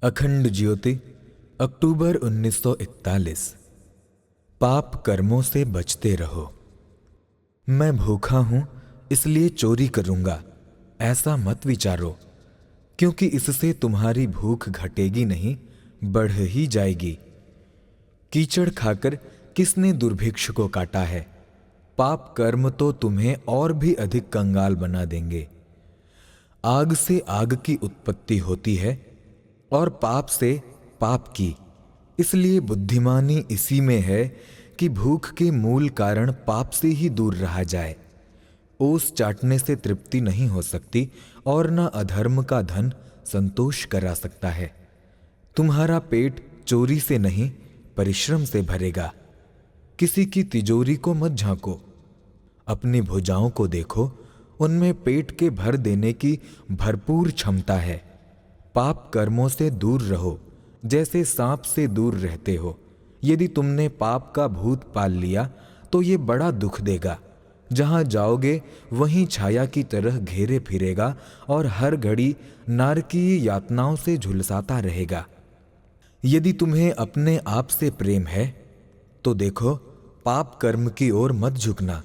अखंड ज्योति, अक्टूबर 1941। पाप कर्मों से बचते रहो। मैं भूखा हूं इसलिए चोरी करूंगा, ऐसा मत विचारो, क्योंकि इससे तुम्हारी भूख घटेगी नहीं, बढ़ ही जाएगी। कीचड़ खाकर किसने दुर्भिक्ष को काटा है? पाप कर्म तो तुम्हें और भी अधिक कंगाल बना देंगे। आग से आग की उत्पत्ति होती है और पाप से पाप की। इसलिए बुद्धिमानी इसी में है कि भूख के मूल कारण पाप से ही दूर रहा जाए। ओस चाटने से तृप्ति नहीं हो सकती और न अधर्म का धन संतोष करा सकता है। तुम्हारा पेट चोरी से नहीं, परिश्रम से भरेगा। किसी की तिजोरी को मत झांको, अपनी भुजाओं को देखो, उनमें पेट के भर देने की भरपूर क्षमता है। पाप कर्मों से दूर रहो, जैसे सांप से दूर रहते हो। यदि तुमने पाप का भूत पाल लिया तो ये बड़ा दुख देगा। जहां जाओगे वहीं छाया की तरह घेरे फिरेगा और हर घड़ी नारकीय यातनाओं से झुलसाता रहेगा। यदि तुम्हें अपने आप से प्रेम है तो देखो, पाप कर्म की ओर मत झुकना।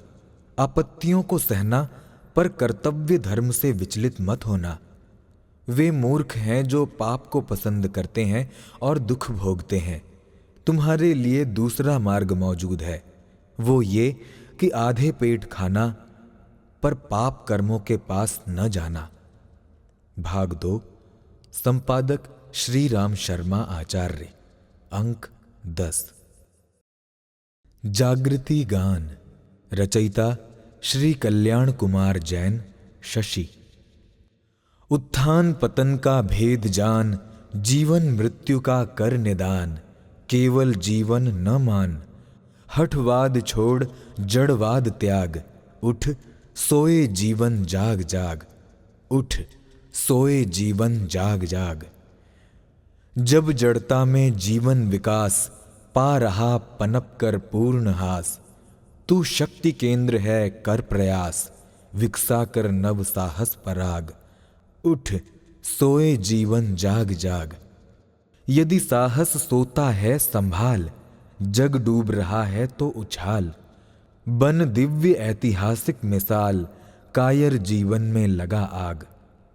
आपत्तियों को सहना, पर कर्तव्य धर्म से विचलित मत होना। वे मूर्ख हैं जो पाप को पसंद करते हैं और दुख भोगते हैं। तुम्हारे लिए दूसरा मार्ग मौजूद है, वो ये कि आधे पेट खाना, पर पाप कर्मों के पास न जाना। भाग 2, संपादक श्री राम शर्मा आचार्य, अंक 10। जागृति गान, रचयिता श्री कल्याण कुमार जैन, शशि। उत्थान पतन का भेद जान, जीवन मृत्यु का कर निदान। केवल जीवन न मान, हठवाद छोड़ जड़वाद त्याग। उठ सोए जीवन जाग जाग, उठ सोए जीवन जाग जाग। जब जड़ता में जीवन विकास, पा रहा पनप कर पूर्ण हास। तू शक्ति केंद्र है, कर प्रयास, विकसा कर नव साहस पराग। उठ सोए जीवन जाग जाग। यदि साहस सोता है संभाल, जग डूब रहा है तो उछाल। बन दिव्य ऐतिहासिक मिसाल, कायर जीवन में लगा आग।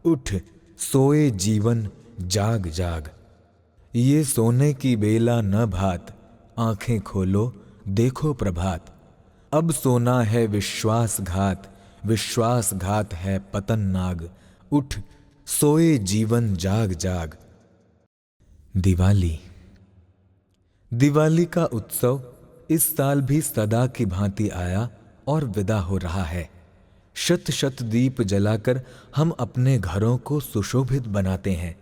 उठ सोए जीवन जाग जाग। ये सोने की बेला न भात, आंखें खोलो देखो प्रभात। अब सोना है विश्वासघात, विश्वासघात है पतन नाग। उठ सोए जीवन जाग जाग। दिवाली। दिवाली का उत्सव इस साल भी सदा की भांति आया और विदा हो रहा है। शत शत दीप जलाकर हम अपने घरों को सुशोभित बनाते हैं।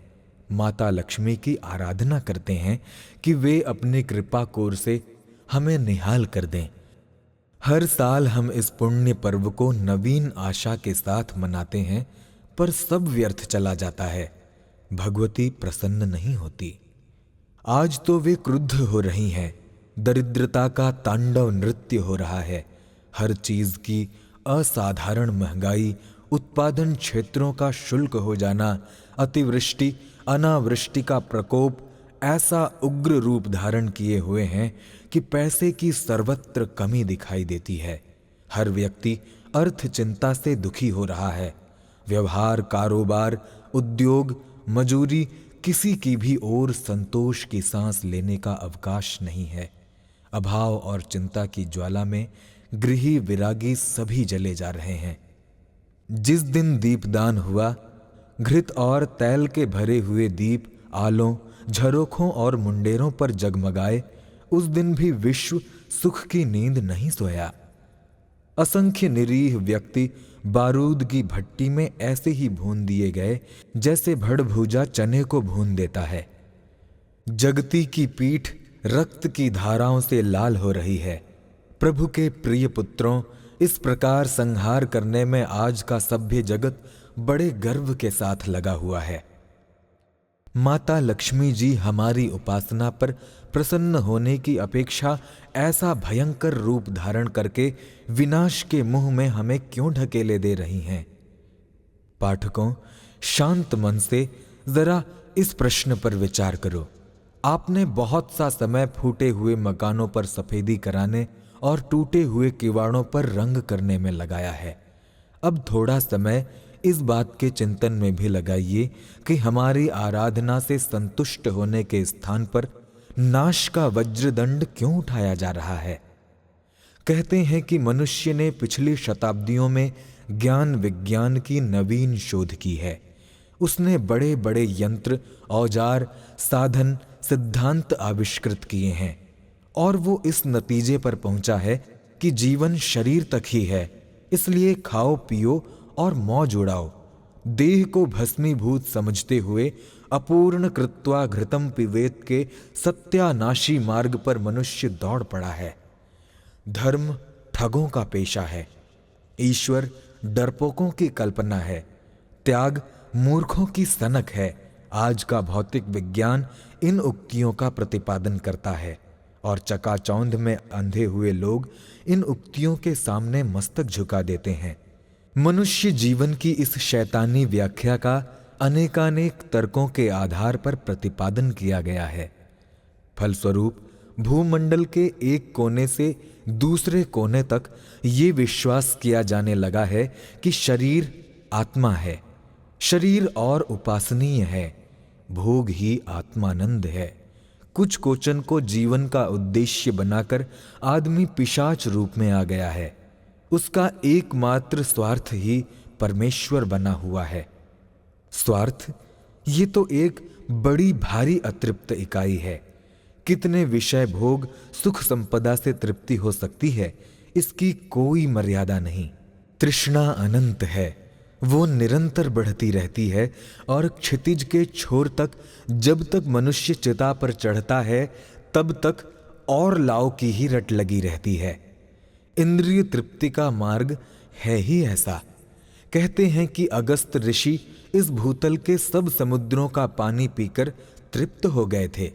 माता लक्ष्मी की आराधना करते हैं कि वे अपनी कृपा कोर से हमें निहाल कर दें। हर साल हम इस पुण्य पर्व को नवीन आशा के साथ मनाते हैं, पर सब व्यर्थ चला जाता है। भगवती प्रसन्न नहीं होती। आज तो वे क्रुद्ध हो रही हैं। दरिद्रता का तांडव नृत्य हो रहा है। हर चीज की असाधारण महंगाई, उत्पादन क्षेत्रों का शुल्क हो जाना, अतिवृष्टि अनावृष्टि का प्रकोप ऐसा उग्र रूप धारण किए हुए हैं कि पैसे की सर्वत्र कमी दिखाई देती है। हर व्यक्ति अर्थ चिंता से दुखी हो रहा है। व्यवहार, कारोबार, उद्योग, मजूरी, किसी की भी ओर संतोष की सांस लेने का अवकाश नहीं है। अभाव और चिंता की ज्वाला में गृही विरागी सभी जले जा रहे हैं। जिस दिन दीपदान हुआ, घृत और तैल के भरे हुए दीप आलों, झरोखों और मुंडेरों पर जगमगाए, उस दिन भी विश्व सुख की नींद नहीं सोया। असंख्य निरीह व्यक्ति बारूद की भट्टी में ऐसे ही भून दिए गए जैसे भड़भूजा चने को भून देता है। जगती की पीठ रक्त की धाराओं से लाल हो रही है। प्रभु के प्रिय पुत्रों, इस प्रकार संहार करने में आज का सभ्य जगत बड़े गर्व के साथ लगा हुआ है। माता लक्ष्मी जी हमारी उपासना पर प्रसन्न होने की अपेक्षा ऐसा भयंकर रूप धारण करके विनाश के मुंह में हमें क्यों ढकेले दे रही हैं? पाठकों, शांत मन से जरा इस प्रश्न पर विचार करो। आपने बहुत सा समय फूटे हुए मकानों पर सफेदी कराने और टूटे हुए किवाड़ों पर रंग करने में लगाया है। अब थोड़ा समय इस बात के चिंतन में भी लगाइए कि हमारी आराधना से संतुष्ट होने के स्थान पर नाश का वज्रदंड क्यों उठाया जा रहा है। कहते हैं कि मनुष्य ने पिछली शताब्दियों में ज्ञान विज्ञान की नवीन शोध की है। उसने बड़े बड़े यंत्र, औजार, साधन, सिद्धांत आविष्कृत किए हैं और वो इस नतीजे पर पहुंचा है कि जीवन शरीर तक ही है, इसलिए खाओ पियो और मौज उड़ाओ। देह को भस्मीभूत समझते हुए अपूर्ण कृत्वा घृतम पिबेत के सत्यानाशी मार्ग पर मनुष्य दौड़ पड़ा है। धर्म ठगों का पेशा है, ईश्वर डरपोकों की कल्पना है, त्याग मूर्खों की सनक है। आज का भौतिक विज्ञान इन उक्तियों का प्रतिपादन करता है और चकाचौंध में अंधे हुए लोग इन उक्तियों के सामने मस्तक झुका देते हैं। मनुष्य जीवन की इस शैतानी व्याख्या का अनेकानेक तर्कों के आधार पर प्रतिपादन किया गया है। फलस्वरूप भूमंडल के एक कोने से दूसरे कोने तक ये विश्वास किया जाने लगा है कि शरीर आत्मा है, शरीर और उपासनीय है, भोग ही आत्मानंद है। कुछ कोचन को जीवन का उद्देश्य बनाकर आदमी पिशाच रूप में आ गया है। उसका एकमात्र स्वार्थ ही परमेश्वर बना हुआ है। स्वार्थ ये तो एक बड़ी भारी अतृप्त इकाई है। कितने विषय भोग सुख संपदा से तृप्ति हो सकती है, इसकी कोई मर्यादा नहीं। तृष्णा अनंत है, वो निरंतर बढ़ती रहती है और क्षितिज के छोर तक जब तक मनुष्य चिता पर चढ़ता है तब तक और लाव की ही रट लगी रहती है। इंद्रिय तृप्ति का मार्ग है ही ऐसा। कहते हैं कि अगस्त ऋषि इस भूतल के सब समुद्रों का पानी पीकर तृप्त हो गए थे,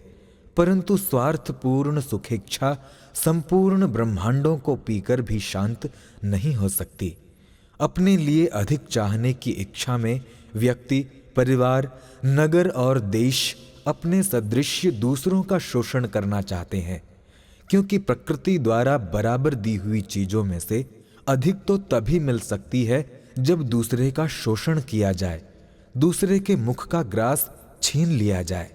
परंतु स्वार्थपूर्ण सुखेच्छा संपूर्ण ब्रह्मांडों को पीकर भी शांत नहीं हो सकती। अपने लिए अधिक चाहने की इच्छा में व्यक्ति, परिवार, नगर और देश अपने सदृश्य दूसरों का शोषण करना चाहते हैं, क्योंकि प्रकृति द्वारा बराबर दी हुई चीजों में से अधिक तो तभी मिल सकती है जब दूसरे का शोषण किया जाए, दूसरे के मुख का ग्रास छीन लिया जाए।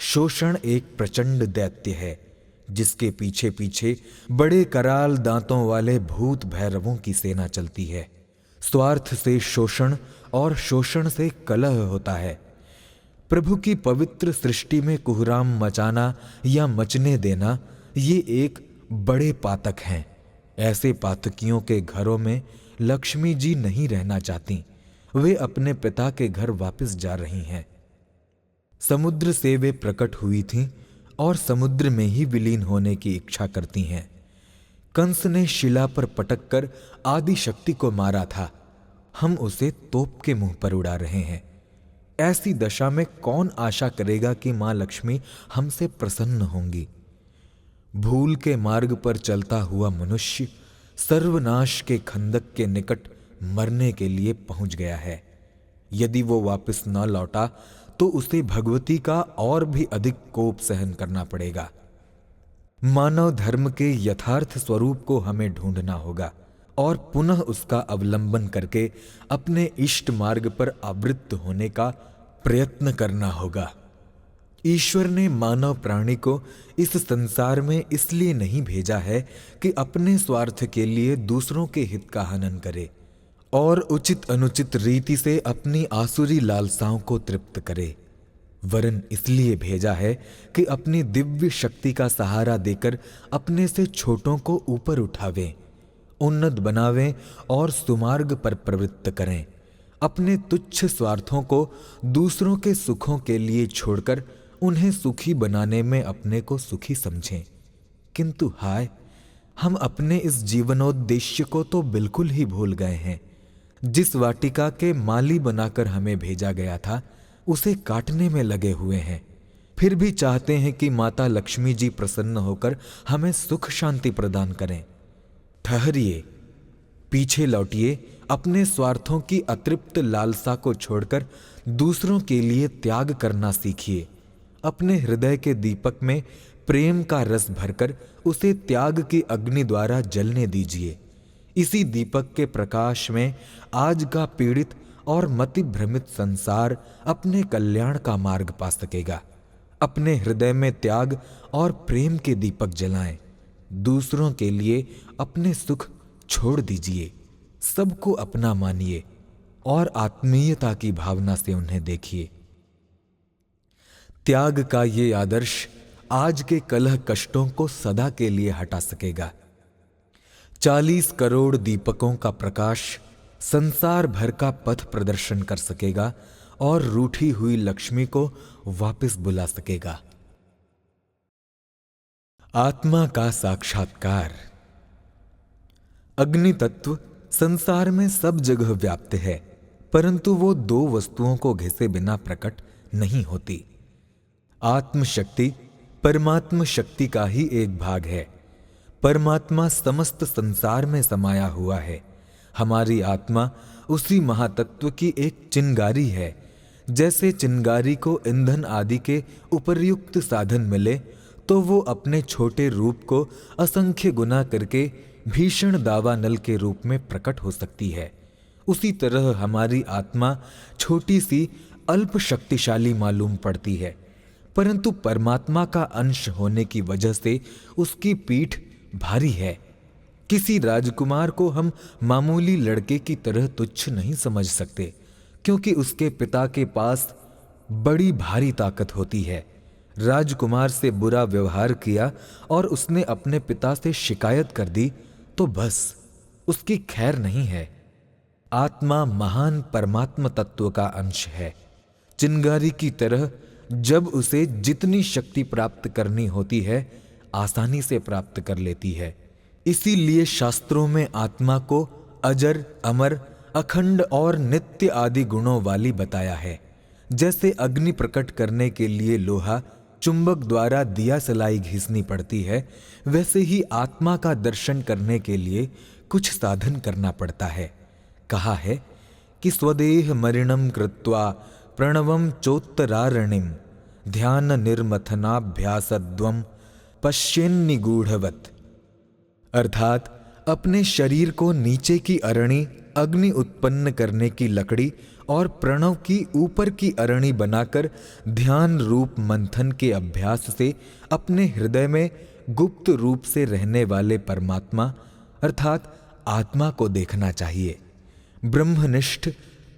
शोषण एक प्रचंड दैत्य है जिसके पीछे पीछे बड़े कराल दांतों वाले भूत भैरवों की सेना चलती है। स्वार्थ से शोषण और शोषण से कलह होता है। प्रभु की पवित्र सृष्टि में कुहराम मचाना या मचने देना ये एक बड़े पातक हैं। ऐसे पातकियों के घरों में लक्ष्मी जी नहीं रहना चाहती, वे अपने पिता के घर वापस जा रही हैं। समुद्र से वे प्रकट हुई थीं और समुद्र में ही विलीन होने की इच्छा करती हैं। कंस ने शिला पर पटक कर आदि शक्ति को मारा था, हम उसे तोप के मुंह पर उड़ा रहे हैं। ऐसी दशा में कौन आशा करेगा कि मां लक्ष्मी हमसे प्रसन्न होंगी। भूल के मार्ग पर चलता हुआ मनुष्य सर्वनाश के खंदक के निकट मरने के लिए पहुंच गया है। यदि वो वापस न लौटा तो उसे भगवती का और भी अधिक कोप सहन करना पड़ेगा। मानव धर्म के यथार्थ स्वरूप को हमें ढूंढना होगा और पुनः उसका अवलंबन करके अपने इष्ट मार्ग पर आवृत्त होने का प्रयत्न करना होगा। ईश्वर ने मानव प्राणी को इस संसार में इसलिए नहीं भेजा है कि अपने स्वार्थ के लिए दूसरों के हित का हनन करे और उचित अनुचित रीति से अपनी आसुरी लालसाओं को तृप्त करे, वरन इसलिए भेजा है कि अपनी दिव्य शक्ति का सहारा देकर अपने से छोटों को ऊपर उठावें, उन्नत बनावें और सुमार्ग पर प्रवृत्त करें। अपने तुच्छ स्वार्थों को दूसरों के सुखों के लिए छोड़कर उन्हें सुखी बनाने में अपने को सुखी समझें। किंतु हाय, हम अपने इस जीवनोद्देश्य को तो बिल्कुल ही भूल गए हैं। जिस वाटिका के माली बनाकर हमें भेजा गया था उसे काटने में लगे हुए हैं। फिर भी चाहते हैं कि माता लक्ष्मी जी प्रसन्न होकर हमें सुख शांति प्रदान करें। ठहरिए, पीछे लौटिए अपने स्वार्थों की अतृप्त लालसा को छोड़कर दूसरों के लिए त्याग करना सीखिए। अपने हृदय के दीपक में प्रेम का रस भरकर उसे त्याग की अग्नि द्वारा जलने दीजिए। इसी दीपक के प्रकाश में आज का पीड़ित और मति भ्रमित संसार अपने कल्याण का मार्ग पा सकेगा। अपने हृदय में त्याग और प्रेम के दीपक जलाएं। दूसरों के लिए अपने सुख छोड़ दीजिए। सबको अपना मानिए और आत्मीयता की भावना से उन्हें देखिए। त्याग का ये आदर्श आज के कलह कष्टों को सदा के लिए हटा सकेगा। 40 करोड़ दीपकों का प्रकाश संसार भर का पथ प्रदर्शन कर सकेगा और रूठी हुई लक्ष्मी को वापस बुला सकेगा। आत्मा का साक्षात्कार। अग्नि तत्व संसार में सब जगह व्याप्त है, परंतु वो दो वस्तुओं को घिसे बिना प्रकट नहीं होती। आत्मशक्ति परमात्म शक्ति का ही एक भाग है। परमात्मा समस्त संसार में समाया हुआ है। हमारी आत्मा उसी महातत्व की एक चिंगारी है। जैसे चिंगारी को ईंधन आदि के उपर्युक्त साधन मिले तो वो अपने छोटे रूप को असंख्य गुना करके भीषण दावानल के रूप में प्रकट हो सकती है। उसी तरह हमारी आत्मा छोटी सी अल्प शक्तिशाली मालूम पड़ती है, परंतु परमात्मा का अंश होने की वजह से उसकी पीठ भारी है। किसी राजकुमार को हम मामूली लड़के की तरह तुच्छ नहीं समझ सकते, क्योंकि उसके पिता के पास बड़ी भारी ताकत होती है। राजकुमार से बुरा व्यवहार किया और उसने अपने पिता से शिकायत कर दी तो बस उसकी खैर नहीं है। आत्मा महान परमात्म तत्व का अंश है। चिंगारी की तरह जब उसे जितनी शक्ति प्राप्त करनी होती है आसानी से प्राप्त कर लेती है। इसीलिए शास्त्रों में आत्मा को अजर, अमर, अखंड और नित्य आदि गुणों वाली बताया है। जैसे अग्नि प्रकट करने के लिए लोहा चुंबक द्वारा दिया सलाई घिसनी पड़ती है, वैसे ही आत्मा का दर्शन करने के लिए कुछ साधन करना पड़ता है। कहा है कि स्वदेह मरिणम कृत्वा प्रणवम चोत्तरारणिम ध्यान निर्मथनाभ्यासद्वम पश्येन्निगूढ़वत्, अर्थात अपने शरीर को नीचे की अरणी अग्नि उत्पन्न करने की लकड़ी और प्रणव की ऊपर की अरणी बनाकर ध्यान रूप मंथन के अभ्यास से अपने हृदय में गुप्त रूप से रहने वाले परमात्मा अर्थात आत्मा को देखना चाहिए। ब्रह्मनिष्ठ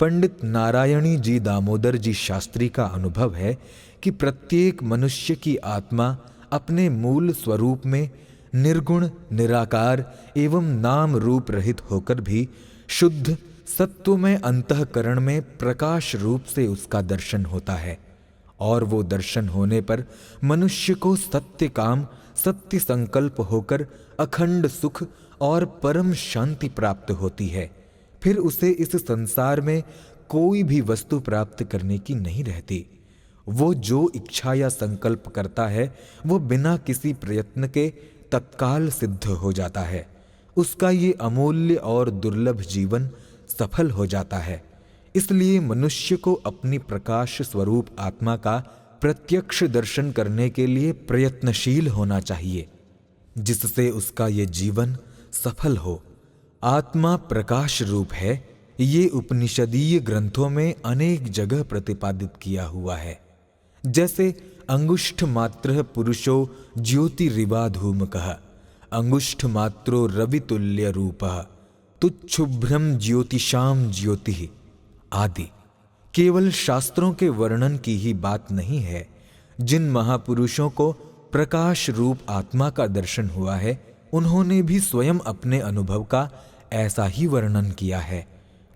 पंडित नारायणी जी दामोदर जी शास्त्री का अनुभव है कि प्रत्येक मनुष्य की आत्मा अपने मूल स्वरूप में निर्गुण, निराकार एवं नाम रूप रहित होकर भी शुद्ध सत्वमय अंतःकरण में प्रकाश रूप से उसका दर्शन होता है, और वो दर्शन होने पर मनुष्य को सत्य काम, सत्य संकल्प होकर अखंड सुख और परम शांति प्राप्त होती है। फिर उसे इस संसार में कोई भी वस्तु प्राप्त करने की नहीं रहती। वो जो इच्छा या संकल्प करता है वो बिना किसी प्रयत्न के तत्काल सिद्ध हो जाता है। उसका ये अमूल्य और दुर्लभ जीवन सफल हो जाता है। इसलिए मनुष्य को अपनी प्रकाश स्वरूप आत्मा का प्रत्यक्ष दर्शन करने के लिए प्रयत्नशील होना चाहिए, जिससे उसका ये जीवन सफल हो। आत्मा प्रकाश रूप है, ये उपनिषदीय ग्रंथों में अनेक जगह प्रतिपादित किया हुआ है। जैसे अंगुष्ठ मात्र पुरुषो ज्योतिरिवा धूमकः, अंगुष्ठ मात्रो रवितुल्य रूपः, तुच्छुभ्रम ज्योतिषाम ज्योति आदि। केवल शास्त्रों के वर्णन की ही बात नहीं है। जिन महापुरुषों को प्रकाश रूप आत्मा का दर्शन हुआ है, उन्होंने भी स्वयं अपने अनुभव का ऐसा ही वर्णन किया है,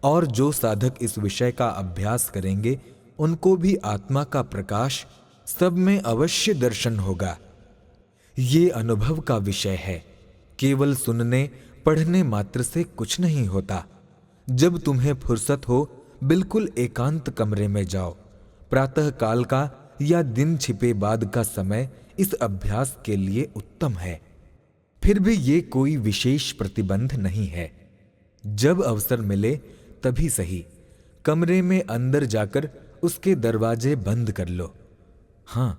और जो साधक इस विषय का अभ्यास करेंगे उनको भी आत्मा का प्रकाश सब में अवश्य दर्शन होगा। ये अनुभव का विषय है। केवल सुनने पढ़ने मात्र से कुछ नहीं होता। जब तुम्हें फुर्सत हो बिल्कुल एकांत कमरे में जाओ। प्रातः काल का या दिन छिपे बाद का समय इस अभ्यास के लिए उत्तम है। फिर भी ये कोई विशेष प्रतिबंध नहीं है। जब अवसर मिले तभी सही कमरे में अंदर जाकर उसके दरवाजे बंद कर लो। हाँ,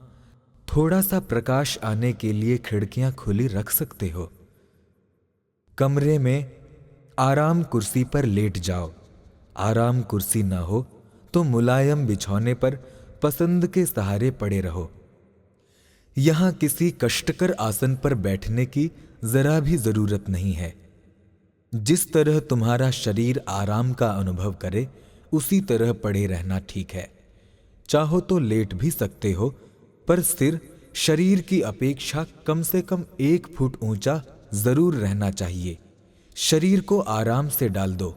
थोड़ा सा प्रकाश आने के लिए खिड़कियां खुली रख सकते हो। कमरे में आराम कुर्सी पर लेट जाओ। आराम कुर्सी ना हो तो मुलायम बिछौने पर पसंद के सहारे पड़े रहो। यहां किसी कष्टकर आसन पर बैठने की जरा भी जरूरत नहीं है। जिस तरह तुम्हारा शरीर आराम का अनुभव करे उसी तरह पड़े रहना ठीक है। चाहो तो लेट भी सकते हो, पर सिर शरीर की अपेक्षा कम से कम 1 फुट ऊंचा जरूर रहना चाहिए। शरीर को आराम से डाल दो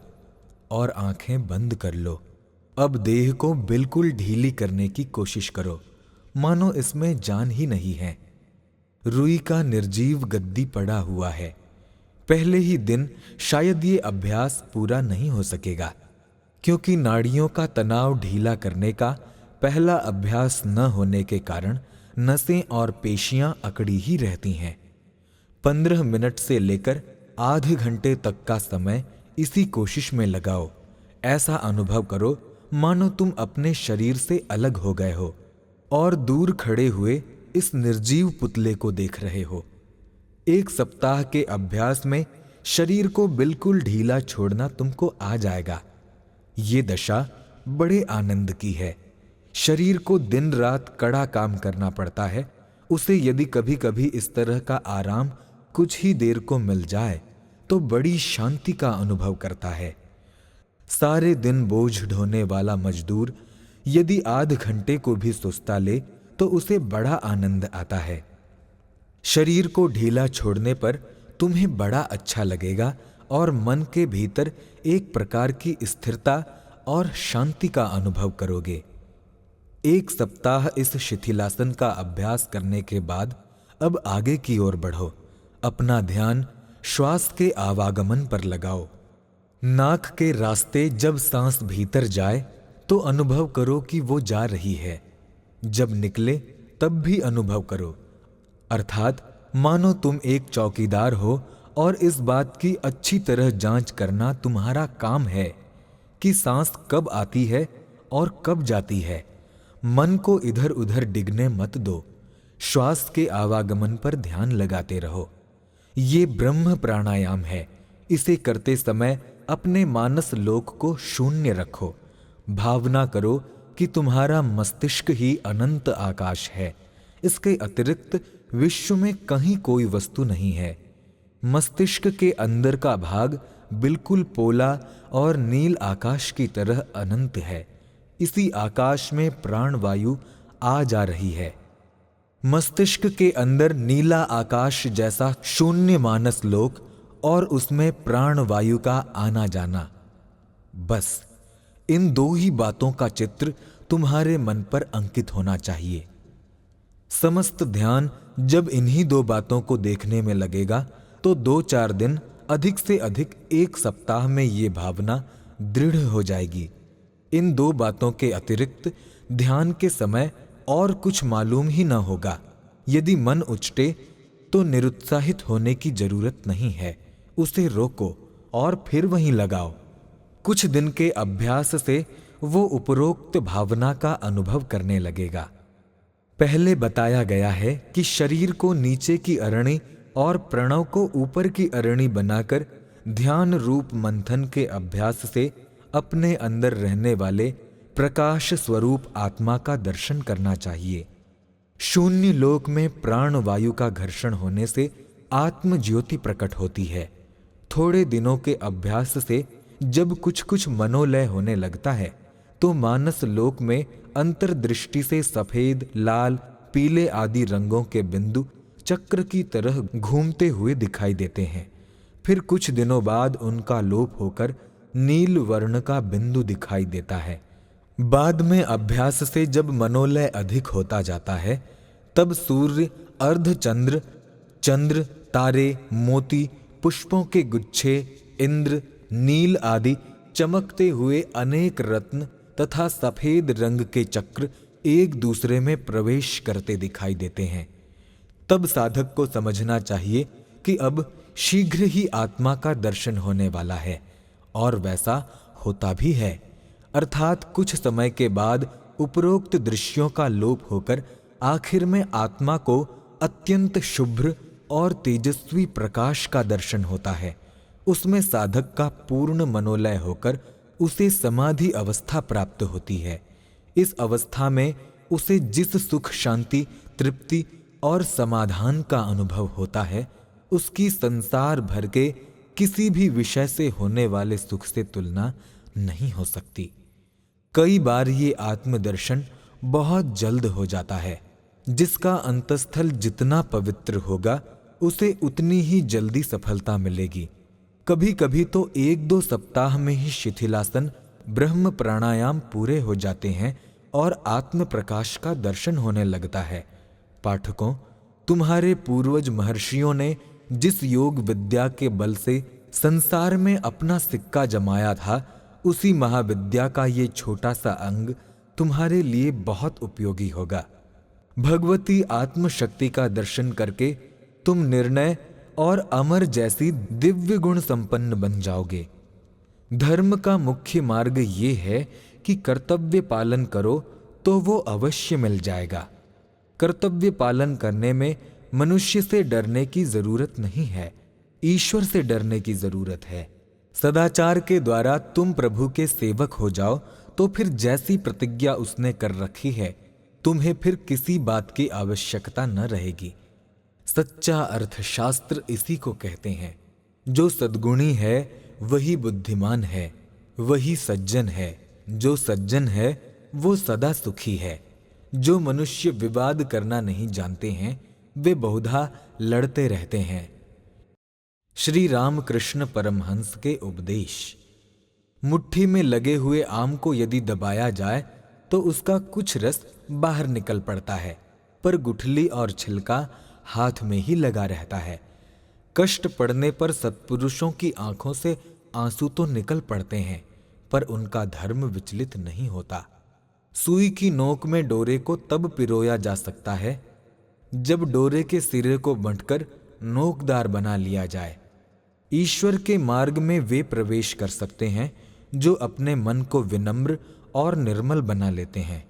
और आंखें बंद कर लो। अब देह को बिल्कुल ढीली करने की कोशिश करो, मानो इसमें जान ही नहीं है। रुई का निर्जीव गद्दी पड़ा हुआ है। पहले ही दिन शायद ये अभ्यास पूरा नहीं हो सकेगा, क्योंकि नाड़ियों का तनाव ढीला करने का पहला अभ्यास न होने के कारण नसें और पेशियां अकड़ी ही रहती हैं। 15 मिनट से लेकर आधे घंटे तक का समय इसी कोशिश में लगाओ। ऐसा अनुभव करो मानो तुम अपने शरीर से अलग हो गए हो और दूर खड़े हुए इस निर्जीव पुतले को देख रहे हो। 1 सप्ताह के अभ्यास में शरीर को बिल्कुल ढीला छोड़ना तुमको आ जाएगा। ये दशा बड़े आनंद की है। शरीर को दिन रात कड़ा काम करना पड़ता है, उसे यदि कभी कभी इस तरह का आराम कुछ ही देर को मिल जाए तो बड़ी शांति का अनुभव करता है। सारे दिन बोझ ढोने वाला मजदूर यदि आध घंटे को भी सुस्ता ले तो उसे बड़ा आनंद आता है। शरीर को ढीला छोड़ने पर तुम्हें बड़ा अच्छा लगेगा और मन के भीतर एक प्रकार की स्थिरता और शांति का अनुभव करोगे। 1 सप्ताह इस शिथिलासन का अभ्यास करने के बाद अब आगे की ओर बढ़ो। अपना ध्यान श्वास के आवागमन पर लगाओ। नाक के रास्ते जब सांस भीतर जाए तो अनुभव करो कि वो जा रही है। जब निकले तब भी अनुभव करो। अर्थात मानो तुम एक चौकीदार हो और इस बात की अच्छी तरह जांच करना तुम्हारा काम है कि सांस कब आती है और कब जाती है। मन को इधर उधर डिगने मत दो। श्वास के आवागमन पर ध्यान लगाते रहो। ये ब्रह्म प्राणायाम है। इसे करते समय अपने मानस लोक को शून्य रखो। भावना करो कि तुम्हारा मस्तिष्क ही अनंत आकाश है। इसके अतिरिक्त विश्व में कहीं कोई वस्तु नहीं है। मस्तिष्क के अंदर का भाग बिल्कुल पोला और नील आकाश की तरह अनंत है। इसी आकाश में प्राण वायु आ जा रही है। मस्तिष्क के अंदर नीला आकाश जैसा शून्य मानस लोक और उसमें प्राण वायु का आना जाना। बस इन 2 ही बातों का चित्र तुम्हारे मन पर अंकित होना चाहिए। समस्त ध्यान जब इन्हीं 2 बातों को देखने में लगेगा तो 2-4 दिन, अधिक से अधिक 1 सप्ताह में ये भावना दृढ़ हो जाएगी। इन 2 बातों के अतिरिक्त ध्यान के समय और कुछ मालूम ही न होगा। यदि मन उचटे तो निरुत्साहित होने की जरूरत नहीं है। उसे रोको और फिर वहीं लगाओ। कुछ दिन के अभ्यास से वो उपरोक्त भावना का अनुभव करने लगेगा। पहले बताया गया है कि शरीर को नीचे की अरणी और प्रणव को ऊपर की अरणी बनाकर ध्यान रूप मंथन के अभ्यास से अपने अंदर रहने वाले प्रकाश स्वरूप आत्मा का दर्शन करना चाहिए। शून्य लोक में प्राण वायु का घर्षण होने से आत्म ज्योति प्रकट होती है। थोड़े दिनों के अभ्यास से जब कुछ कुछ मनोलय होने लगता है तो मानस लोक में अंतर्दृष्टि से सफेद, लाल, पीले आदि रंगों के बिंदु चक्र की तरह घूमते हुए दिखाई देते हैं। फिर कुछ दिनों बाद उनका लोप होकर नील वर्ण का बिंदु दिखाई देता है। बाद में अभ्यास से जब मनोलय अधिक होता जाता है तब सूर्य, अर्धचंद्र, चंद्र, तारे, मोती, पुष्पों के गुच्छे, इंद्र, नील आदि चमकते हुए अनेक रत्न तथा सफेद रंग के चक्र एक दूसरे में प्रवेश करते दिखाई देते हैं। तब साधक को समझना चाहिए कि अब शीघ्र ही आत्मा का दर्शन होने वाला है और वैसा होता भी है। अर्थात कुछ समय के बाद उपरोक्त दृश्यों का लोप होकर आखिर में आत्मा को अत्यंत शुभ्र और तेजस्वी प्रकाश का दर्शन होता है। उसमें साधक का पूर्ण मनोलय होकर उसे समाधि अवस्था प्राप्त होती है। इस अवस्था में उसे जिस सुख, शांति, तृप्ति और समाधान का अनुभव होता है, उसकी संसार भर के किसी भी विषय से होने वाले सुख से तुलना नहीं हो सकती। कई बार ये आत्मदर्शन बहुत जल्द हो जाता है। जिसका अंतस्थल जितना पवित्र होगा, उसे उतनी ही जल्दी सफलता मिलेगी। कभी कभी तो 1-2 सप्ताह में ही शिथिलासन, ब्रह्म प्राणायाम पूरे हो जाते हैं और आत्म प्रकाश का दर्शन होने लगता है। पाठकों, तुम्हारे पूर्वज महर्षियों ने जिस योग विद्या के बल से संसार में अपना सिक्का जमाया था, उसी महाविद्या का ये छोटा सा अंग तुम्हारे लिए बहुत उपयोगी होगा। भगवती आत्मशक्ति का दर्शन करके तुम निर्णय और अमर जैसी दिव्य गुण संपन्न बन जाओगे। धर्म का मुख्य मार्ग ये है कि कर्तव्य पालन करो तो वो अवश्य मिल जाएगा। कर्तव्य पालन करने में मनुष्य से डरने की जरूरत नहीं है, ईश्वर से डरने की जरूरत है। सदाचार के द्वारा तुम प्रभु के सेवक हो जाओ तो फिर जैसी प्रतिज्ञा उसने कर रखी है, तुम्हें फिर किसी बात की आवश्यकता न रहेगी। सच्चा अर्थशास्त्र इसी को कहते हैं। जो सद्गुणी है वही बुद्धिमान है, वही सज्जन है। जो सज्जन है वो सदा सुखी है। जो मनुष्य विवाद करना नहीं जानते हैं, वे बहुधा लड़ते रहते हैं। श्री रामकृष्ण परमहंस के उपदेश। मुट्ठी में लगे हुए आम को यदि दबाया जाए तो उसका कुछ रस बाहर निकल पड़ता है, पर गुठली और छिलका हाथ में ही लगा रहता है। कष्ट पड़ने पर सत्पुरुषों की आंखों से आंसू तो निकल पड़ते हैं, पर उनका धर्म विचलित नहीं होता। सुई की नोक में डोरे को तब पिरोया जा सकता है जब डोरे के सिरे को बंटकर नोकदार बना लिया जाए। ईश्वर के मार्ग में वे प्रवेश कर सकते हैं जो अपने मन को विनम्र और निर्मल बना लेते हैं।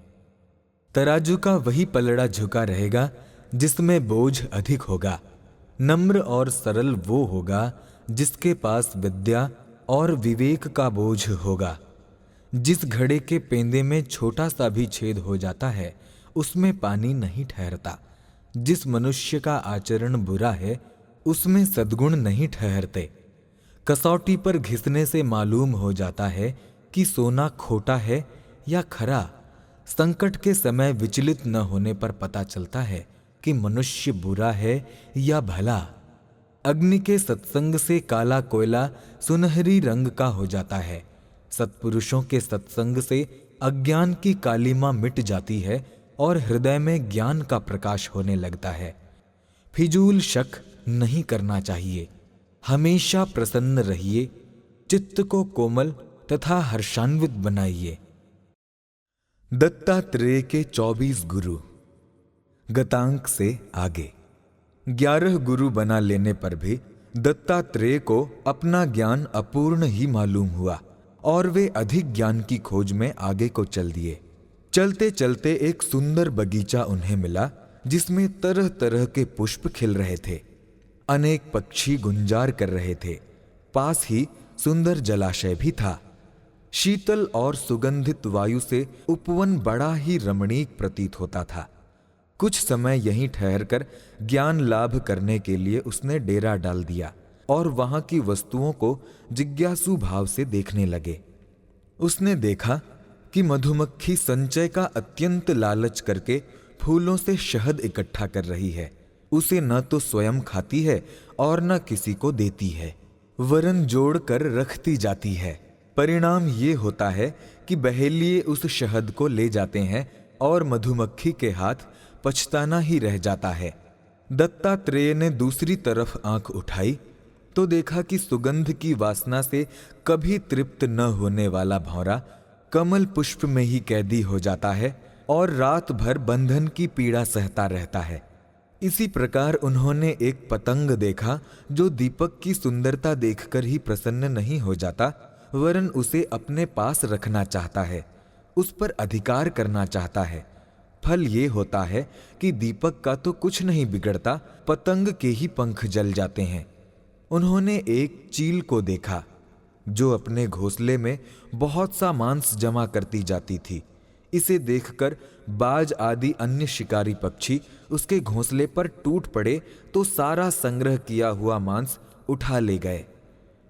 तराजू का वही पलड़ा झुका रहेगा जिसमें बोझ अधिक होगा। नम्र और सरल वो होगा जिसके पास विद्या और विवेक का बोझ होगा। जिस घड़े के पेंदे में छोटा सा भी छेद हो जाता है, उसमें पानी नहीं ठहरता। जिस मनुष्य का आचरण बुरा है, उसमें सद्गुण नहीं ठहरते। कसौटी पर घिसने से मालूम हो जाता है कि सोना खोटा है या खरा। संकट के समय विचलित न होने पर पता चलता है कि मनुष्य बुरा है या भला। अग्नि के सत्संग से काला कोयला सुनहरी रंग का हो जाता है। सत्पुरुषों के सत्संग से अज्ञान की कालिमा मिट जाती है और हृदय में ज्ञान का प्रकाश होने लगता है। फिजूल शक नहीं करना चाहिए। हमेशा प्रसन्न रहिए। चित्त को कोमल तथा हर्षान्वित बनाइए। दत्तात्रेय के 24 गुरु। गतांक से आगे 11 गुरु बना लेने पर भी दत्तात्रेय को अपना ज्ञान अपूर्ण ही मालूम हुआ और वे अधिक ज्ञान की खोज में आगे को चल दिए। चलते चलते एक सुंदर बगीचा उन्हें मिला जिसमें तरह तरह के पुष्प खिल रहे थे। अनेक पक्षी गुंजार कर रहे थे। पास ही सुंदर जलाशय भी था। शीतल और सुगंधित वायु से उपवन बड़ा ही रमणीक प्रतीत होता था। कुछ समय यहीं ठहरकर ज्ञान लाभ करने के लिए उसने डेरा डाल दिया और वहां की वस्तुओं को जिज्ञासु भाव से देखने लगे। उसने देखा कि मधुमक्खी संचय का अत्यंत लालच करके फूलों से शहद इकट्ठा कर रही है। उसे न तो स्वयं खाती है और न किसी को देती है, वरन जोड़ कर रखती जाती है। परिणाम ये होता है कि बहेलिए उस शहद को ले जाते हैं और मधुमक्खी के हाथ पछताना ही रह जाता है। दत्तात्रेय ने दूसरी तरफ आंख उठाई तो देखा कि सुगंध की वासना से कभी तृप्त न होने वाला भौरा कमल पुष्प में ही कैदी हो जाता है और रात भर बंधन की पीड़ा सहता रहता है। इसी प्रकार उन्होंने एक पतंग देखा जो दीपक की सुंदरता देखकर ही प्रसन्न नहीं हो जाता, वरन उसे अपने पास रखना चाहता है, उस पर अधिकार करना चाहता है। फल ये होता है कि दीपक का तो कुछ नहीं बिगड़ता, पतंग के ही पंख जल जाते हैं। उन्होंने एक चील को देखा जो अपने घोंसले में बहुत सा मांस जमा करती जाती थी। इसे देखकर बाज आदि अन्य शिकारी पक्षी उसके घोंसले पर टूट पड़े तो सारा संग्रह किया हुआ मांस उठा ले गए।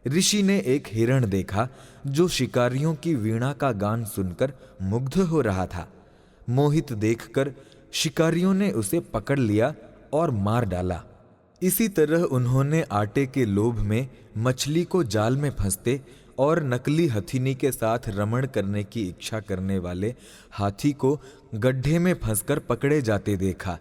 ऋषि ने एक हिरण देखा जो शिकारियों की वीणा का गान सुनकर मुग्ध हो रहा था। मोहित देखकर शिकारियों ने उसे पकड़ लिया और मार डाला। इसी तरह उन्होंने आटे के लोभ में मछली को जाल में फंसते और नकली हथिनी के साथ रमण करने की इच्छा करने वाले हाथी को गड्ढे में फंसकर पकड़े जाते देखा।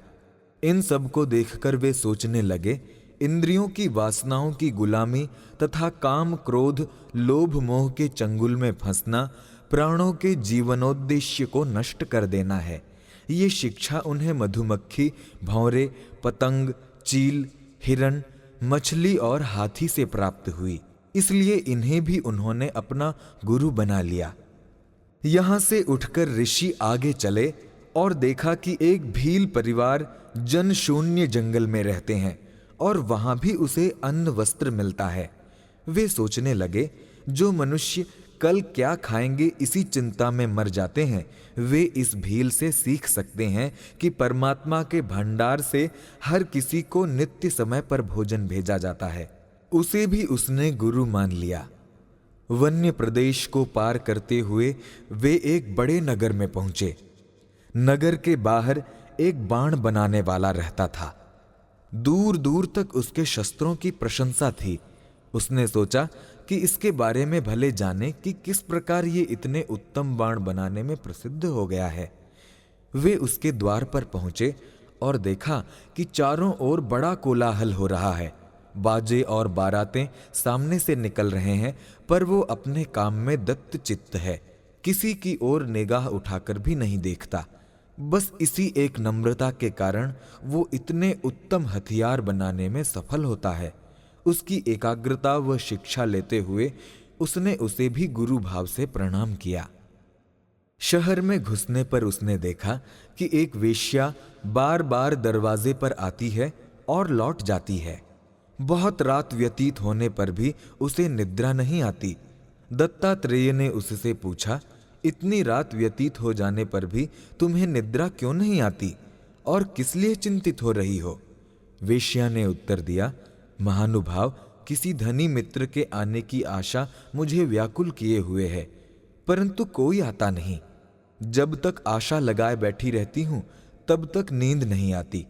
इन सब को देखकर वे सोचने लगे, इंद्रियों की वासनाओं की गुलामी तथा काम क्रोध लोभ मोह के चंगुल में फंसना प्राणों के जीवनोद्देश्य को नष्ट कर देना है। ये शिक्षा उन्हें मधुमक्खी, भंवरे, पतंग, चील, हिरण, मछली और हाथी से प्राप्त हुई। इसलिए इन्हें भी उन्होंने अपना गुरु बना लिया। यहां से उठकर ऋषि आगे चले और देखा कि एक भील परिवार जनशून्य जंगल में रहते हैं और वहां भी उसे अन्न वस्त्र मिलता है। वे सोचने लगे, जो मनुष्य कल क्या खाएंगे इसी चिंता में मर जाते हैं, वे इस भील से सीख सकते हैं कि परमात्मा के भंडार से हर किसी को नित्य समय पर भोजन भेजा जाता है। उसे भी उसने गुरु मान लिया। वन्य प्रदेश को पार करते हुए वे एक बड़े नगर में पहुंचे। नगर के बाहर एक बाण बनाने वाला रहता था। दूर दूर तक उसके शस्त्रों की प्रशंसा थी। उसने सोचा कि इसके बारे में भले जाने कि किस प्रकार ये इतने उत्तम बाण बनाने में प्रसिद्ध हो गया है। वे उसके द्वार पर पहुंचे और देखा कि चारों ओर बड़ा कोलाहल हो रहा है। बाजे और बारातें सामने से निकल रहे हैं, पर वो अपने काम में दत्त चित्त है, किसी की ओर निगाह उठाकर भी नहीं देखता। बस इसी एक नम्रता के कारण वो इतने उत्तम हथियार बनाने में सफल होता है। उसकी एकाग्रता व शिक्षा लेते हुए उसने उसे भी गुरु भाव से प्रणाम किया। शहर में घुसने पर उसने देखा कि एक वेश्या बार बार दरवाजे पर आती है और लौट जाती है। बहुत रात व्यतीत होने पर भी उसे निद्रा नहीं आती। दत्तात्रेय ने उससे पूछा, इतनी रात व्यतीत हो जाने पर भी तुम्हें निद्रा क्यों नहीं आती और किस लिए चिंतित हो रही हो? वेश्या ने उत्तर दिया, महानुभाव, किसी धनी मित्र के आने की आशा मुझे व्याकुल किए हुए है, परंतु कोई आता नहीं। जब तक आशा लगाए बैठी रहती हूं तब तक नींद नहीं आती,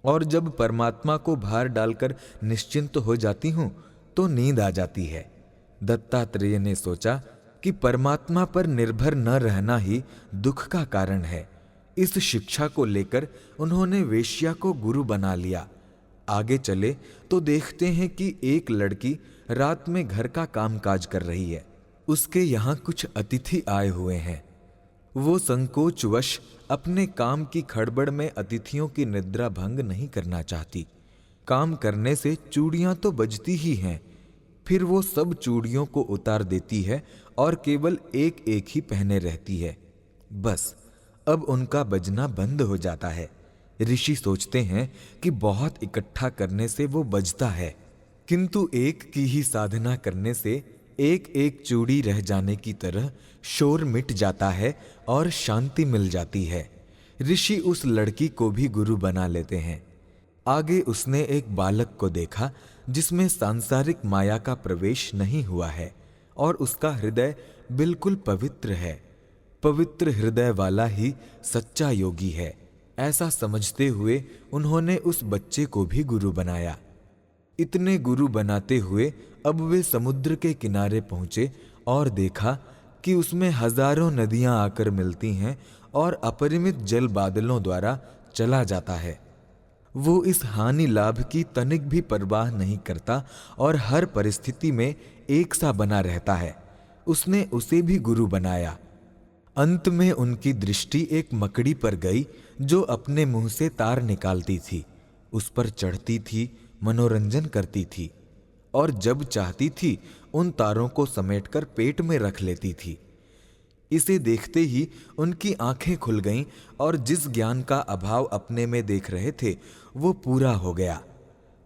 और जब परमात्मा को भार डालकर निश्चिंत हो जाती हूं तो नींद आ जाती है। दत्तात्रेय ने सोचा कि परमात्मा पर निर्भर न रहना ही दुख का कारण है। इस शिक्षा को लेकर उन्होंने वेश्या को गुरु बना लिया। आगे चले तो देखते हैं कि एक लड़की रात में घर का कामकाज कर रही है। उसके यहाँ कुछ अतिथि आए हुए हैं। वो संकोचवश अपने काम की खड़बड़ में अतिथियों की निद्रा भंग नहीं करना चाहती। काम करने से चूड़ियां तो बजती ही हैं, फिर वो सब चूड़ियों को उतार देती है और केवल एक एक ही पहने रहती है। बस अब उनका बजना बंद हो जाता है। ऋषि सोचते हैं कि बहुत इकट्ठा करने से वो बजता है, किंतु एक की ही साधना करने से एक एक चूड़ी रह जाने की तरह शोर मिट जाता है और शांति मिल जाती है। ऋषि उस लड़की को भी गुरु बना लेते हैं। आगे उसने एक बालक को देखा जिसमें सांसारिक माया का प्रवेश नहीं हुआ है और उसका हृदय बिल्कुल पवित्र है। पवित्र हृदय वाला ही सच्चा योगी है, ऐसा समझते हुए उन्होंने उस बच्चे को भी गुरु बनाया। इतने गुरु बनाते हुए अब वे समुद्र के किनारे पहुंचे और देखा कि उसमें हजारों नदियां आकर मिलती हैं और अपरिमित जल बादलों द्वारा चला जाता है। वो इस हानि लाभ की तनिक भी परवाह नहीं करता और हर परिस्थिति में एक सा बना रहता है। उसने उसे भी गुरु बनाया। अंत में उनकी दृष्टि एक मकड़ी पर गई जो अपने मुंह से तार निकालती थी, उस पर चढ़ती थी, मनोरंजन करती थी और जब चाहती थी उन तारों को समेटकर पेट में रख लेती थी। इसे देखते ही उनकी आंखें खुल गईं और जिस ज्ञान का अभाव अपने में देख रहे थे वो पूरा हो गया।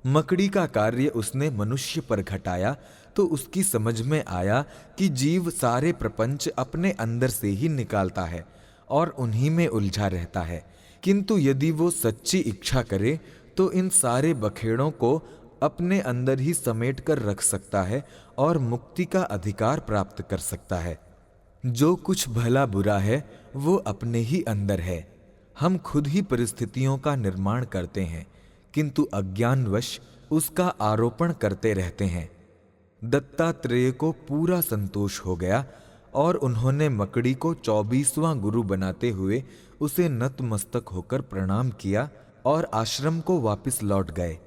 मकड़ी का कार्य उसने मनुष्य पर घटाया तो उसकी समझ में आया कि जीव सारे प्रपंच अपने अंदर से ही निकालता है और उन्हीं में उलझा रहता है, किंतु यदि वो सच्ची इच्छा करे तो इन सारे बखेड़ों को अपने अंदर ही समेट कर रख सकता है और मुक्ति का अधिकार प्राप्त कर सकता है। जो कुछ भला बुरा है वो अपने ही अंदर है। हम खुद ही परिस्थितियों का निर्माण करते हैं, किंतु अज्ञानवश उसका आरोपण करते रहते हैं। दत्तात्रेय को पूरा संतोष हो गया और उन्होंने मकड़ी को 24वां गुरु बनाते हुए उसे नतमस्तक होकर प्रणाम किया और आश्रम को वापस लौट गए।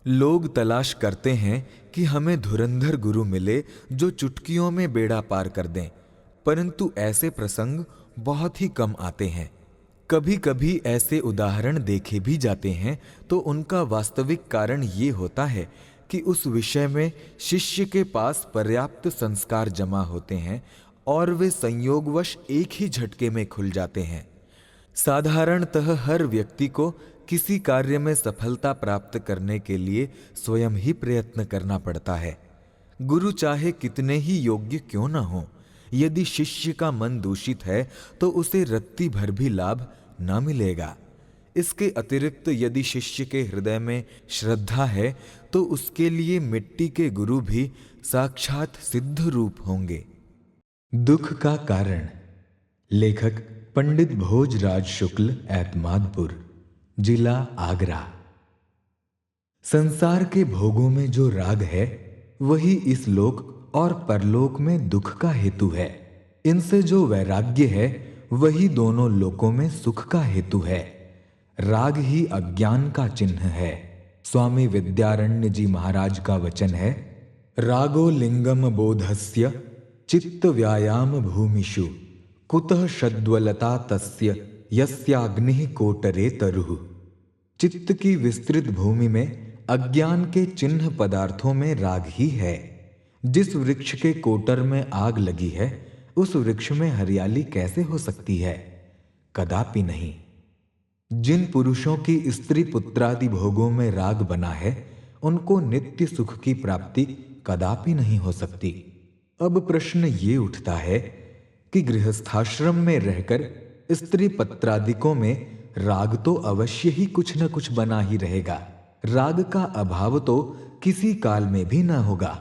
लोग तलाश करते हैं कि हमें धुरंधर गुरु मिले जो चुटकियों में बेड़ा पार कर दें, परंतु ऐसे प्रसंग बहुत ही कम आते हैं। कभी कभी ऐसे उदाहरण देखे भी जाते हैं तो उनका वास्तविक कारण ये होता है कि उस विषय में शिष्य के पास पर्याप्त संस्कार जमा होते हैं और वे संयोगवश एक ही झटके में खुल जाते हैं। साधारणतः हर व्यक्ति को किसी कार्य में सफलता प्राप्त करने के लिए स्वयं ही प्रयत्न करना पड़ता है। गुरु चाहे कितने ही योग्य क्यों न हो, यदि शिष्य का मन दूषित है तो उसे रत्ती भर भी लाभ न मिलेगा। इसके अतिरिक्त यदि शिष्य के हृदय में श्रद्धा है तो उसके लिए मिट्टी के गुरु भी साक्षात सिद्ध रूप होंगे। दुख का कारण। लेखक पंडित भोजराज शुक्ल, एतमादपुर, जिला आगरा। संसार के भोगों में जो राग है वही इस लोक और परलोक में दुख का हेतु है। इनसे जो वैराग्य है वही दोनों लोकों में सुख का हेतु है। राग ही अज्ञान का चिन्ह है। स्वामी विद्यारण्य जी महाराज का वचन है, रागो लिंगम बोधस्य चित्त व्यायाम भूमिषु कुतः षड्वलता तस्य यस्याग्निः कोटरे तरुः। चित्त की विस्तृत भूमि में अज्ञान के चिन्ह पदार्थों में राग ही है। जिस वृक्ष के कोटर में आग लगी है उस वृक्ष में हरियाली कैसे हो सकती है? कदापि नहीं। जिन पुरुषों की स्त्री पुत्रादि भोगों में राग बना है उनको नित्य सुख की प्राप्ति कदापि नहीं हो सकती। अब प्रश्न ये उठता है कि गृहस्थाश्रम में रहकर स्त्री पत्रादिकों में राग तो अवश्य ही कुछ न कुछ बना ही रहेगा। राग का अभाव तो किसी काल में भी न होगा।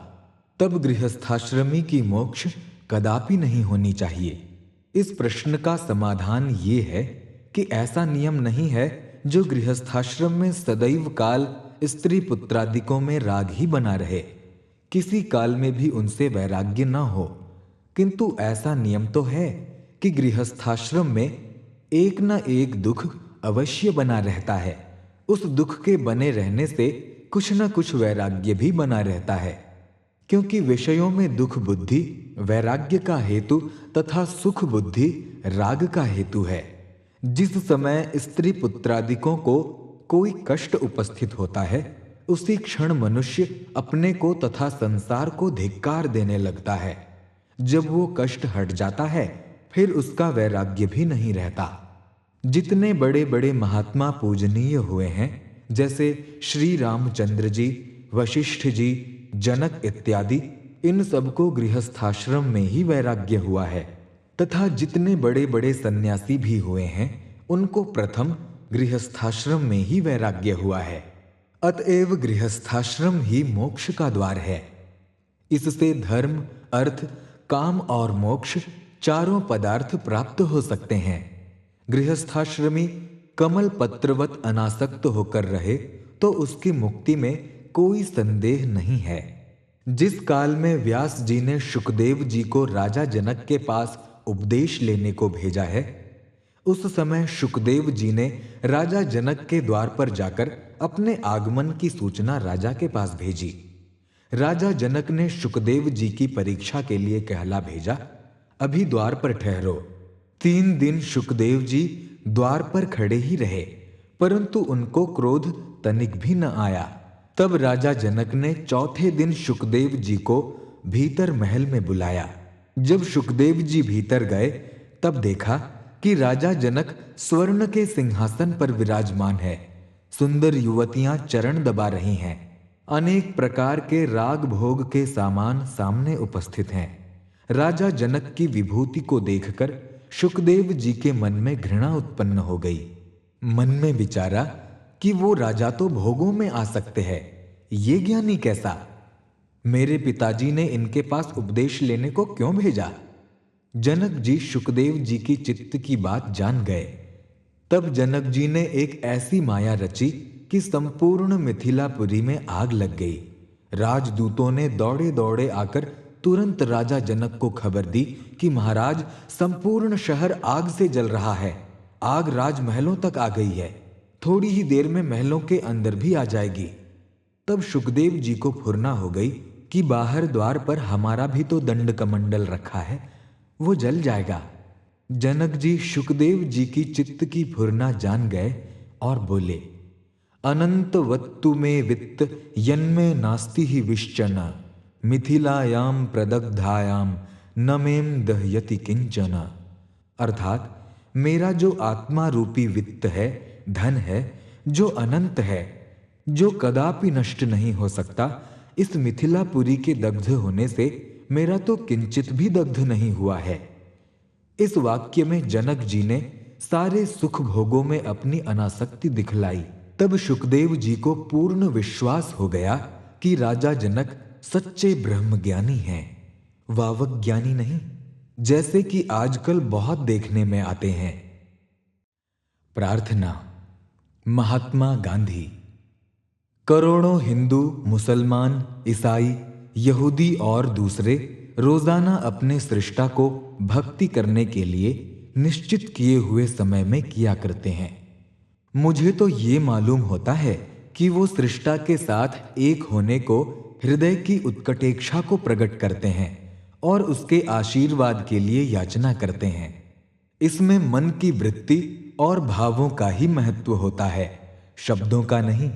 तब गृहस्थाश्रमी की मोक्ष कदापि नहीं होनी चाहिए। इस प्रश्न का समाधान ये है कि ऐसा नियम नहीं है जो गृहस्थाश्रम में सदैव काल स्त्री पुत्रादिकों में राग ही बना रहे। किसी काल में भी उनसे वैराग्य न हो, किंतु ऐसा नियम तो है कि गृहस्थाश्रम में एक न एक दुख अवश्य बना रहता है। उस दुख के बने रहने से कुछ न कुछ वैराग्य भी बना रहता है, क्योंकि विषयों में दुख बुद्धि वैराग्य का हेतु तथा सुख बुद्धि राग का हेतु है। जिस समय स्त्री पुत्रादिकों को कोई कष्ट उपस्थित होता है उसी क्षण मनुष्य अपने को तथा संसार को धिक्कार देने लगता है। जब वो कष्ट हट जाता है फिर उसका वैराग्य भी नहीं रहता। जितने बड़े बड़े महात्मा पूजनीय हुए हैं, जैसे श्री रामचंद्र जी, वशिष्ठ जी, जनक इत्यादि, इन सबको गृहस्थाश्रम में ही वैराग्य हुआ है। तथा जितने बड़े बड़े सन्यासी भी हुए हैं उनको प्रथम गृहस्थाश्रम में ही वैराग्य हुआ है। अतएव गृहस्थाश्रम ही मोक्ष का द्वार है। इससे धर्म, अर्थ, काम और मोक्ष चारों पदार्थ प्राप्त हो सकते हैं। गृहस्थाश्रमी कमल पत्रवत अनासक्त होकर रहे तो उसकी मुक्ति में कोई संदेह नहीं है। जिस काल में व्यास जी ने शुकदेव जी को राजा जनक के पास उपदेश लेने को भेजा है, उस समय शुकदेव जी ने राजा जनक के द्वार पर जाकर अपने आगमन की सूचना राजा के पास भेजी। राजा जनक ने शुकदेव जी की परीक्षा के लिए कहला भेजा, अभी द्वार पर ठहरो। 3 दिन शुकदेव जी द्वार पर खड़े ही रहे, परंतु उनको क्रोध तनिक भी न आया। तब राजा जनक ने चौथे दिन शुकदेव जी को भीतर महल में बुलाया। जब शुकदेव जी भीतर गए तब देखा कि राजा जनक स्वर्ण के सिंहासन पर विराजमान है। सुंदर युवतियां चरण दबा रही हैं। अनेक प्रकार के राग भोग के सामान सामने उपस्थित हैं। राजा जनक की विभूति को देखकर शुकदेव जी के मन में घृणा उत्पन्न हो गई। मन में विचारा कि वो राजा तो भोगों में आ सकते हैं, ये ज्ञानी कैसा? मेरे पिताजी ने इनके पास उपदेश लेने को क्यों भेजा? जनक जी शुकदेव जी की चित्त की बात जान गए। तब जनक जी ने एक ऐसी माया रची कि संपूर्ण मिथिलापुरी में आग लग गई। राजदूतों ने दौड़े दौड़े आकर तुरंत राजा जनक को खबर दी कि महाराज, संपूर्ण शहर आग से जल रहा है। आग राजमहलों तक आ गई है, थोड़ी ही देर में महलों के अंदर भी आ जाएगी। तब शुकदेव जी को फुर्ना हो गई कि बाहर द्वार पर हमारा भी तो दंड कमंडल रखा है, वो जल जाएगा। जनक जी शुकदेव जी की चित्त की फुर्ना जान गए और बोले, अनंत वत्तु में वित्त यन्मे नास्ति ही विश्चन, मिथिलायाम प्रदग्धायाम न मेम दह्यति किंचन। अर्थात मेरा जो आत्मा रूपी वित्त है, धन है, जो अनंत है, जो कदापि नष्ट नहीं हो सकता, इस मिथिलापुरी के दग्ध होने से मेरा तो किंचित भी दग्ध नहीं हुआ है। इस वाक्य में जनक जी ने सारे सुख भोगों में अपनी अनासक्ति दिखलाई। तब शुकदेव जी को पूर्ण विश्वास हो गया कि राजा जनक सच्चे ब्रह्मज्ञानी हैं, वावज्ञानी नहीं, जैसे कि आजकल बहुत देखने में आते हैं। प्रार्थना। महात्मा गांधी। करोड़ों हिंदू, मुसलमान, ईसाई, यहूदी और दूसरे रोजाना अपने सृष्टा को भक्ति करने के लिए निश्चित किए हुए समय में किया करते हैं। मुझे तो ये मालूम होता है कि वो सृष्टा के साथ एक होने को हृदय की उत्कटेक्षा को प्रकट करते हैं और उसके आशीर्वाद के लिए याचना करते हैं। इसमें मन की वृत्ति और भावों का ही महत्व होता है, शब्दों का नहीं।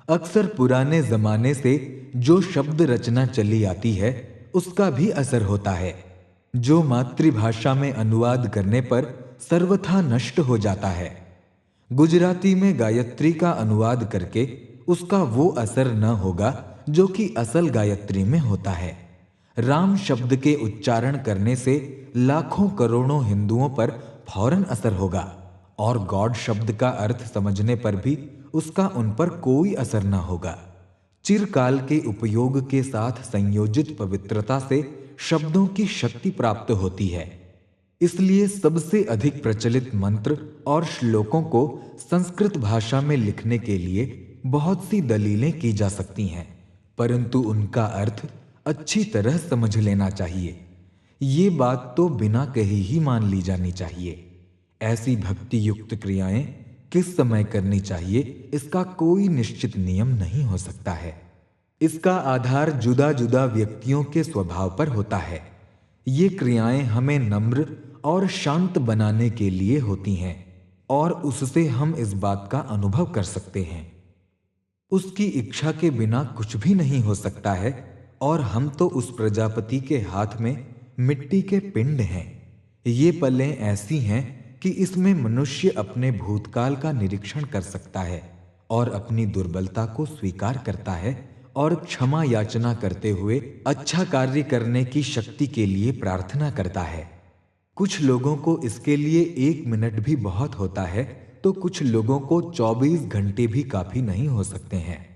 अक्सर पुराने जमाने से जो शब्द रचना चली आती है उसका भी असर होता है, जो मातृभाषा में अनुवाद करने पर सर्वथा नष्ट हो जाता है। गुजराती में गायत्री का अनुवाद करके उसका वो असर न होगा जो कि असल गायत्री में होता है। राम शब्द के उच्चारण करने से लाखों करोड़ों हिंदुओं पर फौरन असर होगा और गॉड शब्द का अर्थ समझने पर भी उसका उन पर कोई असर न होगा। चिरकाल के उपयोग के साथ संयोजित पवित्रता से शब्दों की शक्ति प्राप्त होती है। इसलिए सबसे अधिक प्रचलित मंत्र और श्लोकों को संस्कृत भाषा में लिखने के लिए बहुत सी दलीलें की जा सकती हैं, परंतु उनका अर्थ अच्छी तरह समझ लेना चाहिए। ये बात तो बिना कही ही मान ली जानी चाहिए। ऐसी भक्ति युक्त क्रियाएं किस समय करनी चाहिए, इसका कोई निश्चित नियम नहीं हो सकता है। इसका आधार जुदा जुदा व्यक्तियों के स्वभाव पर होता है। ये क्रियाएं हमें नम्र और शांत बनाने के लिए होती हैं और उससे हम इस बात का अनुभव कर सकते हैं। उसकी इच्छा के बिना कुछ भी नहीं हो सकता है और हम तो उस प्रजापति के हाथ में मिट्टी के पिंड हैं। ये पलें ऐसी हैं कि इसमें मनुष्य अपने भूतकाल का निरीक्षण कर सकता है और अपनी दुर्बलता को स्वीकार करता है और क्षमा याचना करते हुए अच्छा कार्य करने की शक्ति के लिए प्रार्थना करता है। कुछ लोगों को इसके लिए 1 मिनट भी बहुत होता है, तो कुछ लोगों को 24 घंटे भी काफी नहीं हो सकते हैं।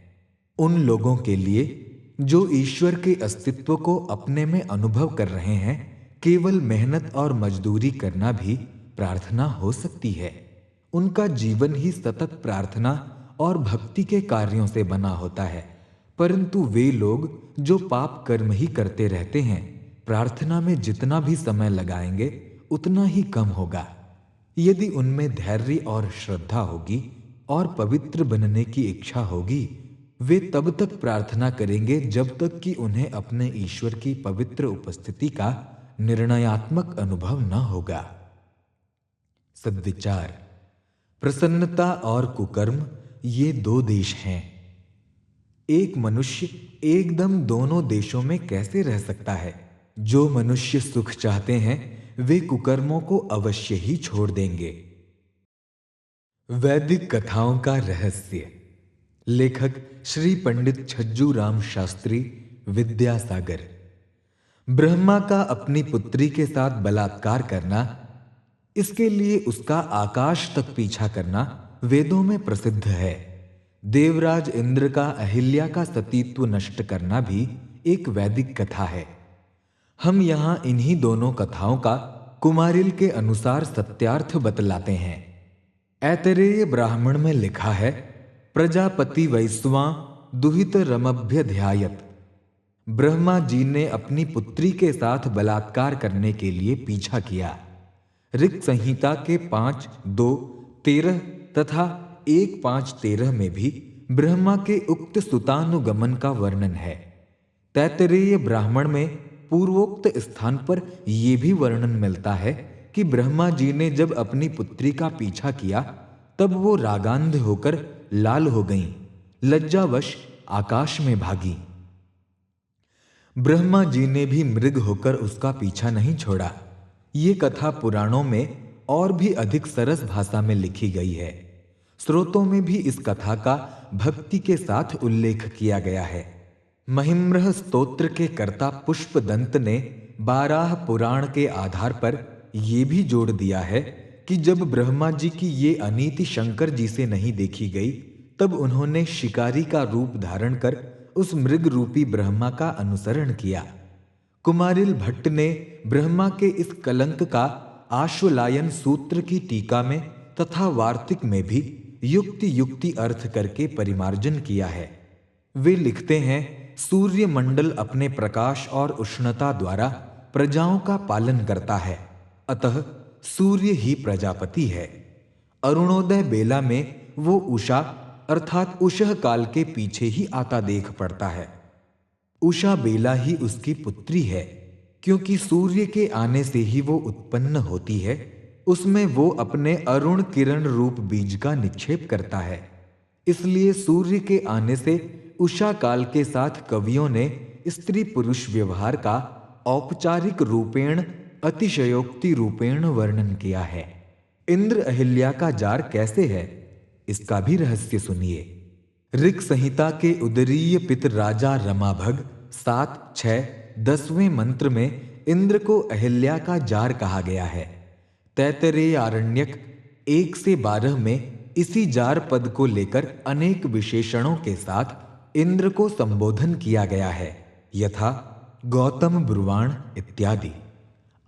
उन लोगों के लिए जो ईश्वर के अस्तित्व को अपने में अनुभव कर रहे हैं, केवल मेहनत और मजदूरी करना भी प्रार्थना हो सकती है। उनका जीवन ही सतत प्रार्थना और भक्ति के कार्यों से बना होता है। परंतु वे लोग जो पाप कर्म ही करते रहते हैं, प्रार्थना में जितना भी समय लगाएंगे उतना ही कम होगा। यदि उनमें धैर्य और श्रद्धा होगी और पवित्र बनने की इच्छा होगी, वे तब तक प्रार्थना करेंगे जब तक कि उन्हें अपने ईश्वर की पवित्र उपस्थिति का निर्णयात्मक अनुभव न होगा। सद्विचार। प्रसन्नता और कुकर्म ये 2 देश हैं। एक मनुष्य एकदम दोनों देशों में कैसे रह सकता है? जो मनुष्य सुख चाहते हैं वे कुकर्मों को अवश्य ही छोड़ देंगे। वैदिक कथाओं का रहस्य। लेखक श्री पंडित छज्जू राम शास्त्री, विद्यासागर। ब्रह्मा का अपनी पुत्री के साथ बलात्कार करना, इसके लिए उसका आकाश तक पीछा करना वेदों में प्रसिद्ध है। देवराज इंद्र का अहिल्या का सतीत्व नष्ट करना भी एक वैदिक कथा है। हम यहां इन्हीं दोनों कथाओं का कुमारिल के अनुसार सत्यार्थ बतलाते हैं। ऐतरेय ब्राह्मण में लिखा है, प्रजापति वैश्वां दुहित रमभ्य ध्यायत। ब्रह्मा जी ने अपनी पुत्री के साथ बलात्कार करने के लिए पीछा किया। ऋक् संहिता के 5:2-13 तथा 1:5-13 में भी ब्रह्मा के उक्त सुतानुगमन का वर्णन है। तैत्तरीय ब्राह्मण में पूर्वोक्त स्थान पर यह भी वर्णन मिलता है कि ब्रह्मा जी ने जब अपनी पुत्री का पीछा किया तब वो रागांध होकर लाल हो गईं, लज्जावश आकाश में भागी। ब्रह्मा जी ने भी मृग होकर उसका पीछा नहीं छोड़ा। ये कथा पुराणों में और भी अधिक सरस भाषा में लिखी गई है। स्रोतों में भी इस कथा का भक्ति के साथ उल्लेख किया गया है। महिम्रह स्तोत्र के कर्ता पुष्पदंत ने 12 पुराण के आधार पर यह भी जोड़ दिया है कि जब ब्रह्मा जी की ये अनीति शंकर जी से नहीं देखी गई तब उन्होंने शिकारी का रूप धारण कर उस मृग रूपी ब्रह्मा का अनुसरण किया। कुमारिल भट्ट ने ब्रह्मा के इस कलंक का आश्वलायन सूत्र की टीका में तथा वार्तिक में भी युक्ति युक्ति अर्थ करके परिमार्जन किया है। वे लिखते हैं, सूर्य मंडल अपने प्रकाश और उष्णता द्वारा प्रजाओं का पालन करता है, अतः सूर्य ही प्रजापति है। अरुणोदय बेला में वो उषा अर्थात उषः काल के पीछे ही आता देख पड़ता है। उषा बेला ही उसकी पुत्री है, क्योंकि सूर्य के आने से ही वो उत्पन्न होती है। उसमें वो अपने अरुण किरण रूप बीज का निक्षेप करता है। इसलिए सूर्य के आने से उषा काल के साथ कवियों ने स्त्री पुरुष व्यवहार का औपचारिक रूपेण अतिशयोक्ति रूपेण वर्णन किया है। इंद्र अहिल्या का जार कैसे है, इसका भी रहस्य सुनिए। ऋक् संहिता के उदरीय पित राजा रमाभग 7-6-10वें मंत्र में इंद्र को अहिल्या का जार कहा गया है। तैत्तरेय आरण्यक 1-12 में इसी जार पद को लेकर अनेक विशेषणों के साथ इंद्र को संबोधन किया गया है, यथा गौतम ब्रुवाण इत्यादि।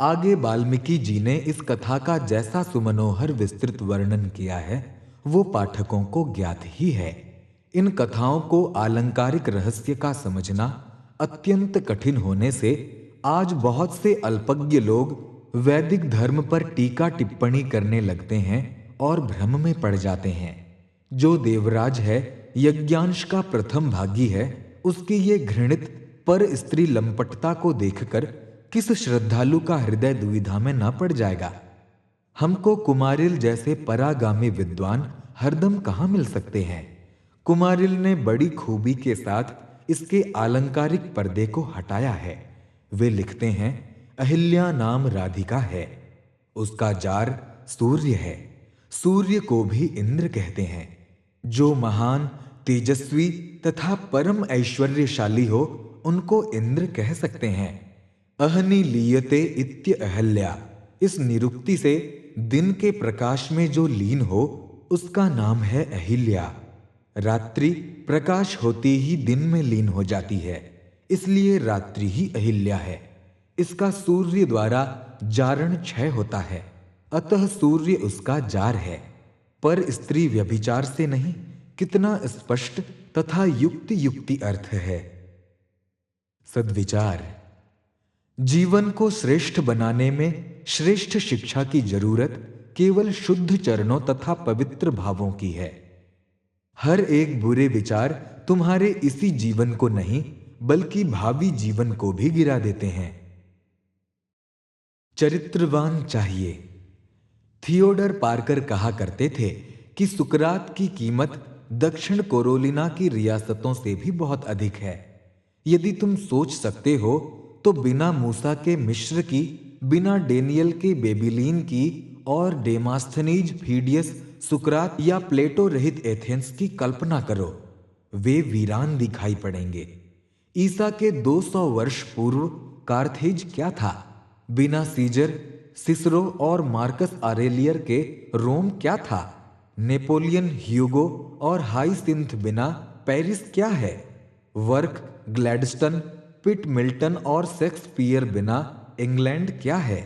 आगे वाल्मीकि जी ने इस कथा का जैसा सुमनोहर विस्तृत वर्णन किया है वो पाठकों को ज्ञात ही है। इन कथाओं को आलंकारिक रहस्य का समझना अत्यंत कठिन होने से आज बहुत से अल्पज्ञ लोग वैदिक धर्म पर टीका टिप्पणी करने लगते हैं और भ्रम में पड़ जाते हैं। जो देवराज है, यज्ञांश का प्रथम भागी है, उसकी ये घृणित पर स्त्री लंपटता को देखकर किस श्रद्धालु का हृदय दुविधा में न पड़ जाएगा। हमको कुमारिल जैसे परागामी विद्वान हरदम कहाँ मिल सकते हैं। कुमारिल ने बड़ी खूबी के साथ इसके आलंकारिक पर्दे को हटाया है। वे लिखते हैं, अहिल्या नाम राधिका है, उसका जार सूर्य है। सूर्य को भी इंद्र कहते हैं। जो महान, तेजस्वी तथा परम ऐश्वर्यशाली हो उनको इंद्र कह सकते हैं। अहनि लीयते इत्य अहल्या, इस निरुक्ति से दिन के प्रकाश में जो लीन हो उसका नाम है अहिल्या। रात्रि प्रकाश होते ही दिन में लीन हो जाती है, इसलिए रात्रि ही अहिल्या है। इसका सूर्य द्वारा जारण क्षय होता है, अतः सूर्य उसका जार है। पर स्त्री व्यभिचार से नहीं, कितना स्पष्ट तथा युक्ति युक्ति अर्थ है। सद्विचार। जीवन को श्रेष्ठ बनाने में श्रेष्ठ शिक्षा की जरूरत केवल शुद्ध चरणों तथा पवित्र भावों की है। हर एक बुरे विचार तुम्हारे इसी जीवन को नहीं बल्कि भावी जीवन को भी गिरा देते हैं। चरित्रवान चाहिए। थियोडर पार्कर कहा करते थे कि सुकरात की कीमत दक्षिण कोरोलिना की रियासतों से भी बहुत अधिक है। यदि तुम सोच सकते हो तो बिना मूसा के मिस्र की, बिना डेनियल के बेबीलीन की और डेमास्थनीज, फीडियस, सुकरात या प्लेटो रहित एथेंस की कल्पना करो। वे वीरान दिखाई पड़ेंगे। ईसा के 200 वर्ष पूर्व कार्थेज क्या था? बिना सीजर, सिसरो और मार्कस आरेलियर के रोम क्या था? नेपोलियन, ह्यूगो और हाइसिंथ बिना पेरिस क्या है? वर्क, ग्लैडस्टन, पिट, मिल्टन और शेक्सपियर बिना इंग्लैंड क्या है?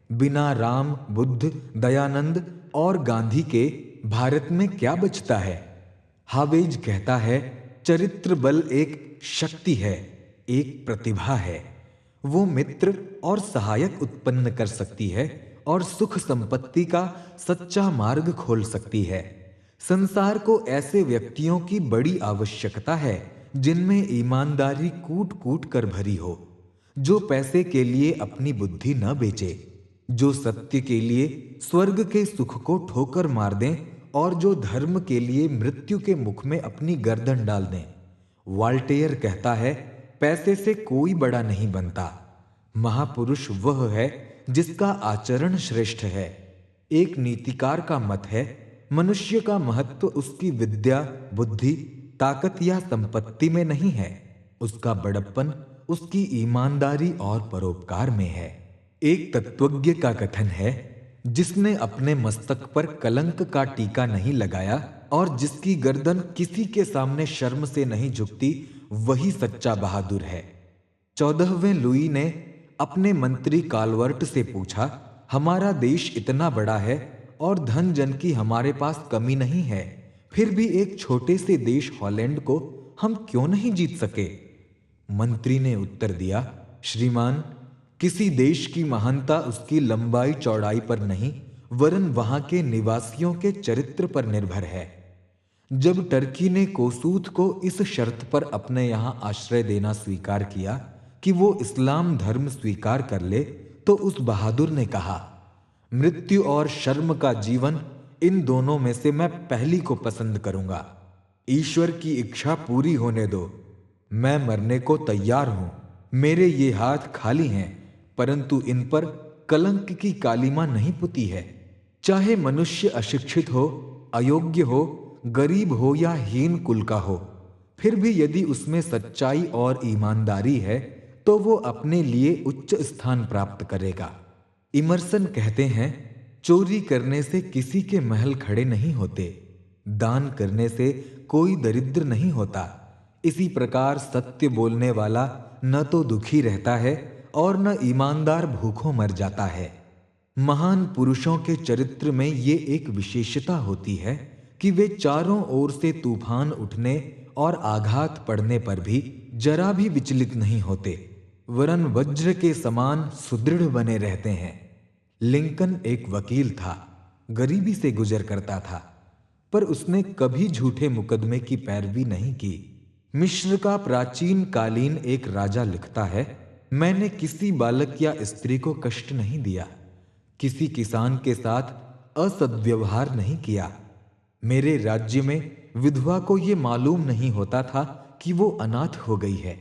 बिना राम, बुद्ध, दयानंद और गांधी के भारत में क्या बचता है? हावेज कहता है, चरित्र बल एक शक्ति है, एक प्रतिभा है। वो मित्र और सहायक उत्पन्न कर सकती है और सुख संपत्ति का सच्चा मार्ग खोल सकती है। संसार को ऐसे व्यक्तियों की बड़ी आवश्यकता है जिनमें ईमानदारी कूट कूट कर भरी हो, जो पैसे के लिए अपनी बुद्धि न बेचे, जो सत्य के लिए स्वर्ग के सुख को ठोकर मार दें और जो धर्म के लिए मृत्यु के मुख में अपनी गर्दन डाल दें। वाल्टेयर कहता है, पैसे से कोई बड़ा नहीं बनता। महापुरुष वह है जिसका आचरण श्रेष्ठ है। एक नीतिकार का मत है, मनुष्य का महत्व उसकी विद्या, बुद्धि, ताकत या संपत्ति में नहीं है, उसका बड़प्पन उसकी ईमानदारी और परोपकार में है। एक तत्वज्ञ का कथन है, जिसने अपने मस्तक पर कलंक का टीका नहीं लगाया और जिसकी गर्दन किसी के सामने शर्म से नहीं झुकती, वही सच्चा बहादुर है। 14वें लुई ने अपने मंत्री कालवर्ट से पूछा, हमारा देश इतना बड़ा है और धन जन की हमारे पास कमी नहीं है, फिर भी एक छोटे से देश हॉलैंड को हम क्यों नहीं जीत सके? मंत्री ने उत्तर दिया, श्रीमान, किसी देश की महानता उसकी लंबाई चौड़ाई पर नहीं, वरन वहां के निवासियों के चरित्र पर निर्भर है। जब टर्की ने कोसूथ को इस शर्त पर अपने यहां आश्रय देना स्वीकार किया कि वो इस्लाम धर्म स्वीकार कर ले, तो उस बहादुर ने कहा, मृत्यु और शर्म का जीवन, इन दोनों में से मैं पहली को पसंद करूंगा। ईश्वर की इच्छा पूरी होने दो। मैं मरने को तैयार हूं। मेरे ये हाथ खाली हैं, परंतु इन पर कलंक की कालिमा नहीं पुती है। चाहे मनुष्य अशिक्षित हो, अयोग्य हो, गरीब हो या हीन कुल का हो, फिर भी यदि उसमें सच्चाई और ईमानदारी है तो वो अपने लिए उच्च स्थान प्राप्त करेगा। इमर्सन कहते हैं, चोरी करने से किसी के महल खड़े नहीं होते, दान करने से कोई दरिद्र नहीं होता। इसी प्रकार सत्य बोलने वाला न तो दुखी रहता है और न ईमानदार भूखों मर जाता है। महान पुरुषों के चरित्र में ये एक विशेषता होती है कि वे चारों ओर से तूफान उठने और आघात पड़ने पर भी जरा भी विचलित नहीं होते, वरन वज्र के समान सुदृढ़ बने रहते हैं। लिंकन एक वकील था, गरीबी से गुजर करता था, पर उसने कभी झूठे मुकदमे की पैरवी नहीं की। मिस्र का प्राचीन कालीन एक राजा लिखता है, मैंने किसी बालक या स्त्री को कष्ट नहीं दिया, किसी किसान के साथ असद्व्यवहार नहीं किया। मेरे राज्य में विधवा को यह मालूम नहीं होता था कि वो अनाथ हो गई है।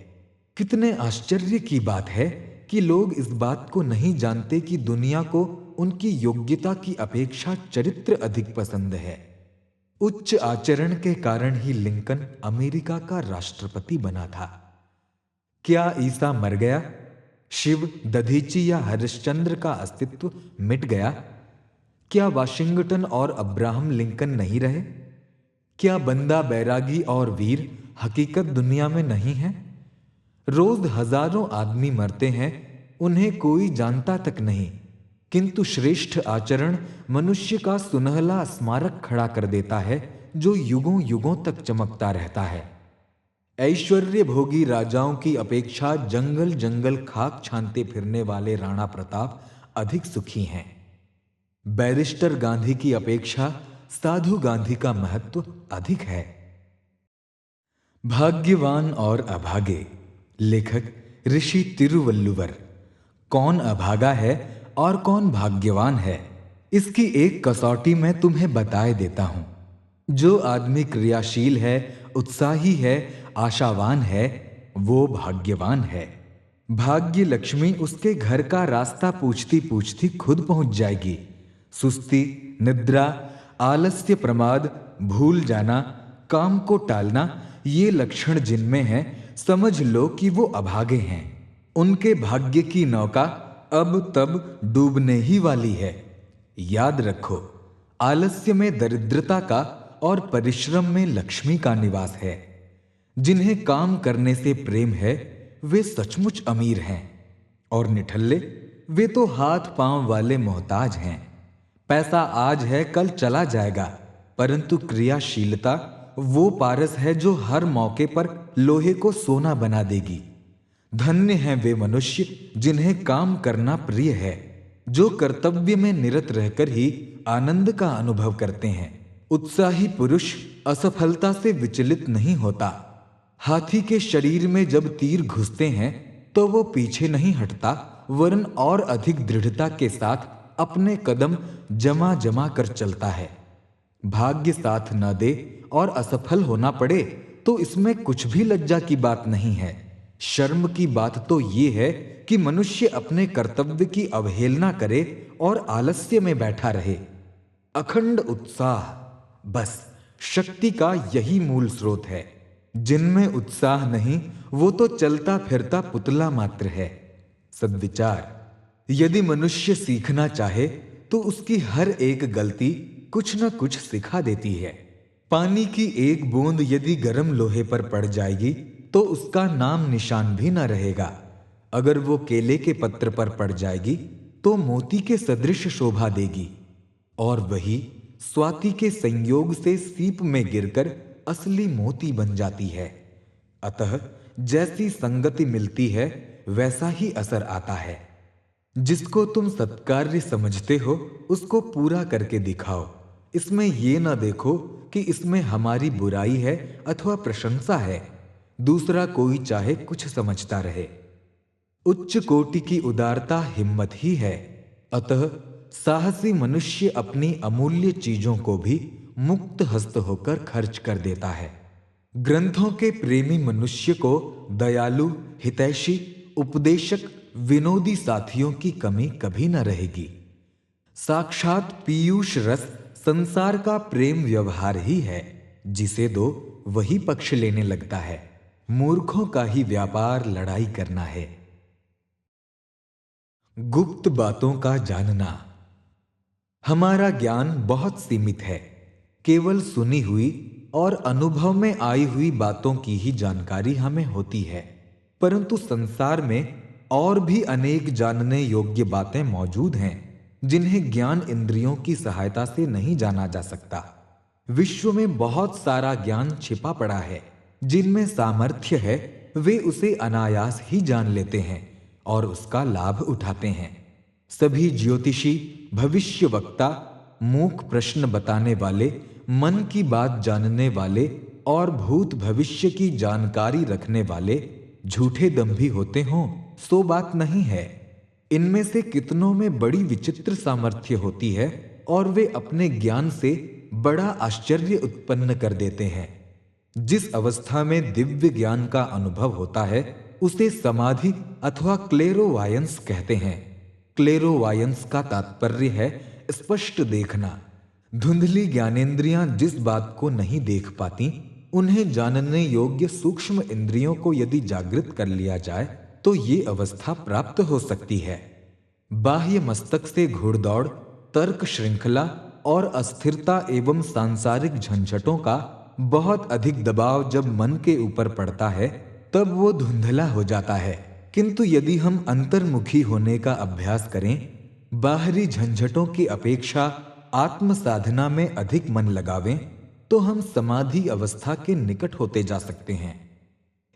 कितने आश्चर्य की बात है कि लोग इस बात को नहीं जानते कि दुनिया को उनकी योग्यता की अपेक्षा चरित्र अधिक पसंद है। उच्च आचरण के कारण ही लिंकन अमेरिका का राष्ट्रपति बना था। क्या ईसा मर गया? शिव, दधीची या हरिश्चंद्र का अस्तित्व मिट गया? क्या वाशिंगटन और अब्राहम लिंकन नहीं रहे? क्या बंदा, बैरागी और वीर हकीकत दुनिया में नहीं है? रोज हजारों आदमी मरते हैं, उन्हें कोई जानता तक नहीं, किंतु श्रेष्ठ आचरण मनुष्य का सुनहला स्मारक खड़ा कर देता है जो युगों युगों तक चमकता रहता है। ऐश्वर्य भोगी राजाओं की अपेक्षा जंगल जंगल खाक छानते फिरने वाले राणा प्रताप अधिक सुखी हैं। बैरिस्टर गांधी की अपेक्षा साधु गांधी का महत्व अधिक है। भाग्यवान और अभागे। लेखक ऋषि तिरुवल्लुवर। कौन अभागा है और कौन भाग्यवान है, इसकी एक कसौटी मैं तुम्हें बताए देता हूं। जो आदमी क्रियाशील है, उत्साही है, आशावान है, वो भाग्यवान है। भाग्य लक्ष्मी उसके घर का रास्ता पूछती पूछती खुद पहुंच जाएगी। सुस्ती, निद्रा, आलस्य, प्रमाद, भूल जाना, काम को टालना, ये लक्षण जिनमें हैं, समझ लो कि वो अभागे हैं। उनके भाग्य की नौका अब तब डूबने ही वाली है। याद रखो, आलस्य में दरिद्रता का और परिश्रम में लक्ष्मी का निवास है। जिन्हें काम करने से प्रेम है, वे सचमुच अमीर हैं, और निठल्ले, वे तो हाथ पांव वाले मोहताज हैं। पैसा आज है, कल चला जाएगा, परंतु क्रियाशीलता वो पारस है जो हर मौके पर लोहे को सोना बना देगी। धन्य हैं वे मनुष्य जिन्हें काम करना प्रिय है, जो कर्तव्य में निरत रहकर ही आनंद का अनुभव करते हैं। उत्साही पुरुष असफलता से विचलित नहीं होता। हाथी के शरीर में जब तीर घुसते हैं तो वो पीछे नहीं हटता, वरन और अधिक दृढ़ता के साथ अपने कदम जमा जमा कर चलता है। भाग्य साथ न दे और असफल होना पड़े तो इसमें कुछ भी लज्जा की बात नहीं है। शर्म की बात तो ये है कि मनुष्य अपने कर्तव्य की अवहेलना करे और आलस्य में बैठा रहे। अखंड उत्साह, बस शक्ति का यही मूल स्रोत है। जिनमें उत्साह नहीं, वो तो चलता फिरता पुतला मात्र है। सद्विचार, यदि मनुष्य सीखना चाहे तो उसकी हर एक गलती कुछ न कुछ सिखा देती है। पानी की एक बूंद यदि गर्म लोहे पर पड़ जाएगी तो उसका नाम निशान भी न रहेगा। अगर वो केले के पत्र पर पड़ जाएगी तो मोती के सदृश शोभा देगी, और वही स्वाति के संयोग से सीप में गिरकर असली मोती बन जाती है। अतः जैसी संगति मिलती है वैसा ही असर आता है। जिसको तुम सत्कार्य समझते हो उसको पूरा करके दिखाओ। इसमें ये न देखो कि इसमें हमारी बुराई है अथवा प्रशंसा है। दूसरा कोई चाहे कुछ समझता रहे। उच्च कोटि की उदारता हिम्मत ही है। अतः साहसी मनुष्य अपनी अमूल्य चीजों को भी मुक्त हस्त होकर खर्च कर देता है। ग्रंथों के प्रेमी मनुष्य को दयालु, हितैषी, उपदेशक, विनोदी साथियों की कमी कभी न रहेगी। साक्षात पीयूष रस संसार का प्रेम व्यवहार ही है। जिसे दो वही पक्ष लेने लगता है। मूर्खों का ही व्यापार लड़ाई करना है। गुप्त बातों का जानना। हमारा ज्ञान बहुत सीमित है। केवल सुनी हुई और अनुभव में आई हुई बातों की ही जानकारी हमें होती है, परंतु संसार में और भी अनेक जानने योग्य बातें मौजूद हैं जिन्हें ज्ञान इंद्रियों की सहायता से नहीं जाना जा सकता। विश्व में बहुत सारा ज्ञान छिपा पड़ा है। जिनमें सामर्थ्य है वे उसे अनायास ही जान लेते हैं और उसका लाभ उठाते हैं। सभी ज्योतिषी, भविष्य वक्ता, मूक प्रश्न बताने वाले, मन की बात जानने वाले और भूत भविष्य की जानकारी रखने वाले झूठे दंभी होते हों सो बात नहीं है। इनमें से कितनों में बड़ी विचित्र सामर्थ्य होती है और वे अपने ज्ञान से बड़ा आश्चर्य उत्पन्न कर देते हैं। जिस अवस्था में दिव्य ज्ञान का अनुभव होता है उसे समाधि अथवा क्लेरोवायंस कहते हैं। क्लेरोवायंस का तात्पर्य है स्पष्ट देखना। धुंधली ज्ञानेंद्रियां जिस बात को नहीं देख पाती, उन्हें जानने योग्य सूक्ष्म इंद्रियों को यदि जागृत कर लिया जाए तो ये अवस्था प्राप्त हो सकती है। बाह्य मस्तक से घुड़दौड़, तर्क श्रृंखला और अस्थिरता एवं सांसारिक झंझटों का बहुत अधिक दबाव जब मन के ऊपर पड़ता है तब वो धुंधला हो जाता है। किंतु यदि हम अंतर्मुखी होने का अभ्यास करें, बाहरी झंझटों की अपेक्षा आत्म साधना में अधिक मन लगावें, तो हम समाधि अवस्था के निकट होते जा सकते हैं।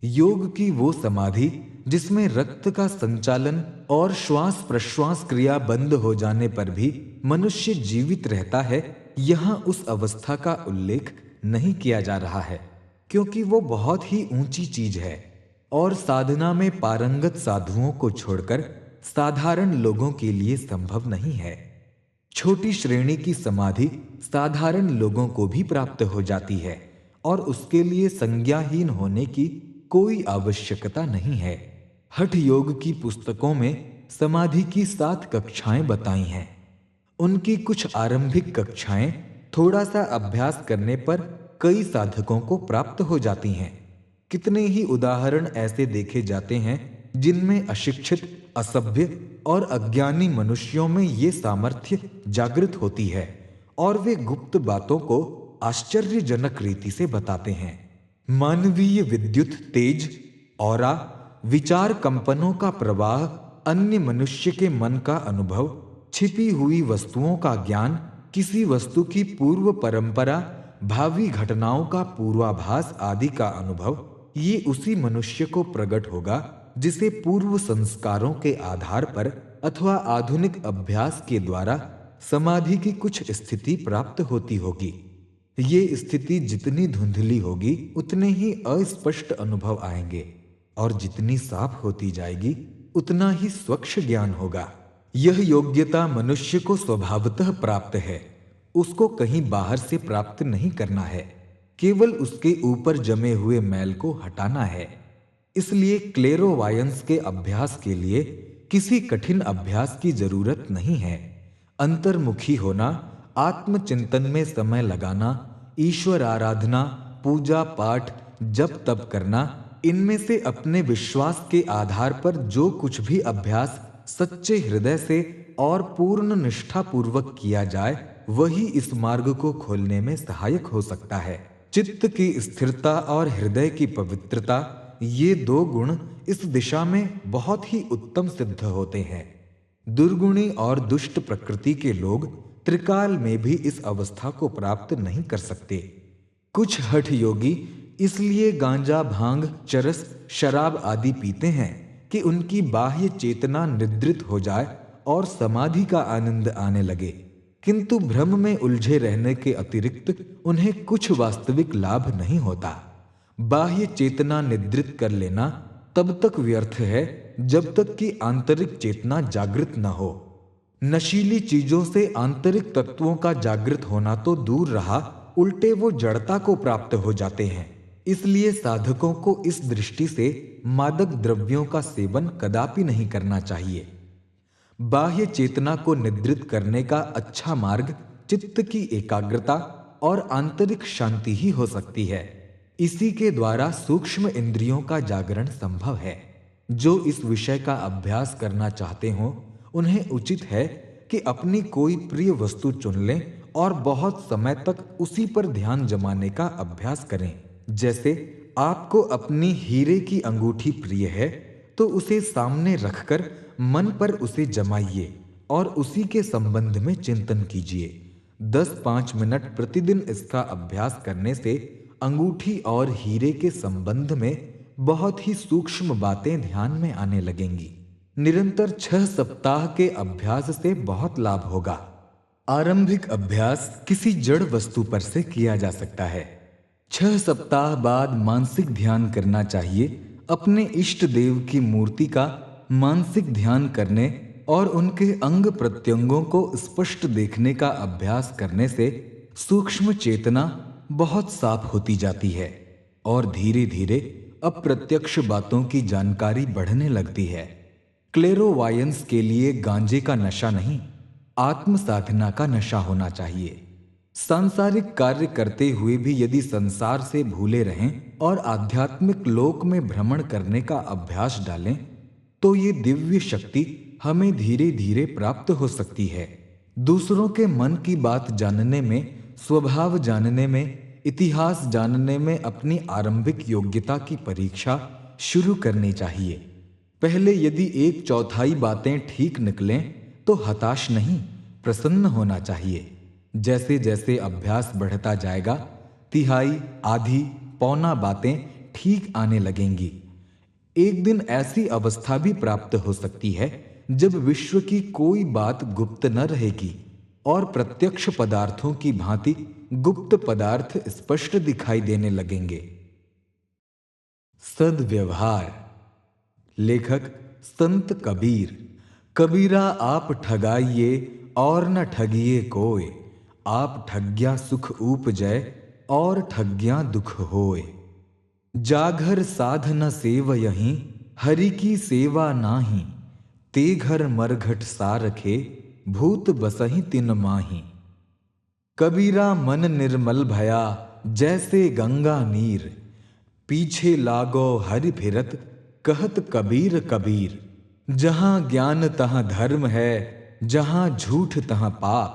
योग की वो समाधि जिसमें रक्त का संचालन और श्वास प्रश्वास क्रिया बंद हो जाने पर भी मनुष्य जीवित रहता है, यहाँ उस अवस्था का उल्लेख नहीं किया जा रहा है, क्योंकि वो बहुत ही ऊंची चीज है और साधना में पारंगत साधुओं को छोड़कर साधारण लोगों के लिए संभव नहीं है। छोटी श्रेणी की समाधि साधारण लोगों को भी प्राप्त हो जाती है और उसके लिए संज्ञाहीन होने की कोई आवश्यकता नहीं है। हठ योग की पुस्तकों में समाधि की 7 कक्षाएं बताई हैं। उनकी कुछ आरंभिक कक्षाएं थोड़ा सा अभ्यास करने पर कई साधकों को प्राप्त हो जाती हैं। कितने ही उदाहरण ऐसे देखे जाते हैं जिनमें अशिक्षित, असभ्य और अज्ञानी मनुष्यों में ये सामर्थ्य जागृत होती है और वे गुप्त बातों को आश्चर्यजनक रीति से बताते हैं। मानवीय विद्युत तेज, ऑरा, विचार कंपनों का प्रवाह, अन्य मनुष्य के मन का अनुभव, छिपी हुई वस्तुओं का ज्ञान, किसी वस्तु की पूर्व परंपरा, भावी घटनाओं का पूर्वाभास आदि का अनुभव, ये उसी मनुष्य को प्रकट होगा जिसे पूर्व संस्कारों के आधार पर अथवा आधुनिक अभ्यास के द्वारा समाधि की कुछ स्थिति प्राप्त होती होगी। ये स्थिति जितनी धुंधली होगी उतने ही अस्पष्ट अनुभव आएंगे और जितनी साफ होती जाएगी उतना ही स्वच्छ ज्ञान होगा। यह योग्यता मनुष्य को स्वभावतः प्राप्त है, उसको कहीं बाहर से प्राप्त नहीं करना है, केवल उसके ऊपर जमे हुए मैल को हटाना है। इसलिए क्लेरोवायंस के अभ्यास के लिए किसी कठिन अभ्यास की जरूरत नहीं है। अंतर्मुखी होना, आत्मचिंतन में समय लगाना, ईश्वर आराधना, पूजा पाठ, जप तप करना, इनमें से अपने विश्वास के आधार पर जो कुछ भी अभ्यास सच्चे हृदय से और पूर्ण निष्ठा पूर्वक किया जाए वही इस मार्ग को खोलने में सहायक हो सकता है। चित्त की स्थिरता और हृदय की पवित्रता, ये 2 गुण इस दिशा में बहुत ही उत्तम सिद्ध होते हैं। दुर्गुणी और दुष्ट प्रकृति के लोग त्रिकाल में भी इस अवस्था को प्राप्त नहीं कर सकते। कुछ हठ योगी इसलिए गांजा, भांग, चरस, शराब आदि पीते हैं कि उनकी बाह्य चेतना निद्रित हो जाए और समाधि का आनंद आने लगे, किंतु भ्रम में उलझे रहने के अतिरिक्त उन्हें कुछ वास्तविक लाभ नहीं होता। बाह्य चेतना निद्रित कर लेना तब तक व्यर्थ है जब तक कि आंतरिक चेतना जागृत न हो। नशीली चीजों से आंतरिक तत्वों का जागृत होना तो दूर रहा, उल्टे वो जड़ता को प्राप्त हो जाते हैं। इसलिए साधकों को इस दृष्टि से मादक द्रव्यों का सेवन कदापि नहीं करना चाहिए। बाह्य चेतना को निद्रित करने का अच्छा मार्ग चित्त की एकाग्रता और आंतरिक शांति ही हो सकती है। इसी के द्वारा सूक्ष्म इंद्रियों का जागरण संभव है। जो इस विषय का अभ्यास करना चाहते हो उन्हें उचित है कि अपनी कोई प्रिय वस्तु चुन लें और बहुत समय तक उसी पर ध्यान जमाने का अभ्यास करें। जैसे आपको अपनी हीरे की अंगूठी प्रिय है तो उसे सामने रखकर मन पर उसे जमाइए और उसी के संबंध में चिंतन कीजिए। 10-5 मिनट प्रतिदिन इसका अभ्यास करने से अंगूठी और हीरे के संबंध में बहुत ही सूक्ष्म बातें ध्यान में आने लगेंगी। निरंतर 6 सप्ताह के अभ्यास से बहुत लाभ होगा। आरंभिक अभ्यास किसी जड़ वस्तु पर से किया जा सकता है। 6 सप्ताह बाद मानसिक ध्यान करना चाहिए। अपने इष्ट देव की मूर्ति का मानसिक ध्यान करने और उनके अंग प्रत्यंगों को स्पष्ट देखने का अभ्यास करने से सूक्ष्म चेतना बहुत साफ होती जाती है और धीरे धीरे अप्रत्यक्ष बातों की जानकारी बढ़ने लगती है। क्लेरोवायंस के लिए गांजे का नशा नहीं, आत्म साधना का नशा होना चाहिए। सांसारिक कार्य करते हुए भी यदि संसार से भूले रहें और आध्यात्मिक लोक में भ्रमण करने का अभ्यास डालें तो ये दिव्य शक्ति हमें धीरे धीरे प्राप्त हो सकती है। दूसरों के मन की बात जानने में, स्वभाव जानने में, इतिहास जानने में अपनी आरंभिक योग्यता की परीक्षा शुरू करनी चाहिए। पहले यदि 1/4 बातें ठीक निकलें तो हताश नहीं, प्रसन्न होना चाहिए। जैसे जैसे अभ्यास बढ़ता जाएगा, 1/3, आधी, पौना बातें ठीक आने लगेंगी। एक दिन ऐसी अवस्था भी प्राप्त हो सकती है जब विश्व की कोई बात गुप्त न रहेगी और प्रत्यक्ष पदार्थों की भांति गुप्त पदार्थ स्पष्ट दिखाई देने लगेंगे। सद्व्यवहार। लेखक संत कबीर। कबीरा आप ठगाइए और न ठगिए कोय, आप ठग्या सुख ऊपजय, और ठग्या दुख होय। जाघर साध न सेवयहीं, हरि की सेवा नाही, ते घर मरघट सारखे, भूत बसहि तिन माही। कबीरा मन निर्मल भया, जैसे गंगा नीर, पीछे लागो हरि फिरत, कहत कबीर कबीर। जहां ज्ञान तहां धर्म है, जहां झूठ तहां पाप,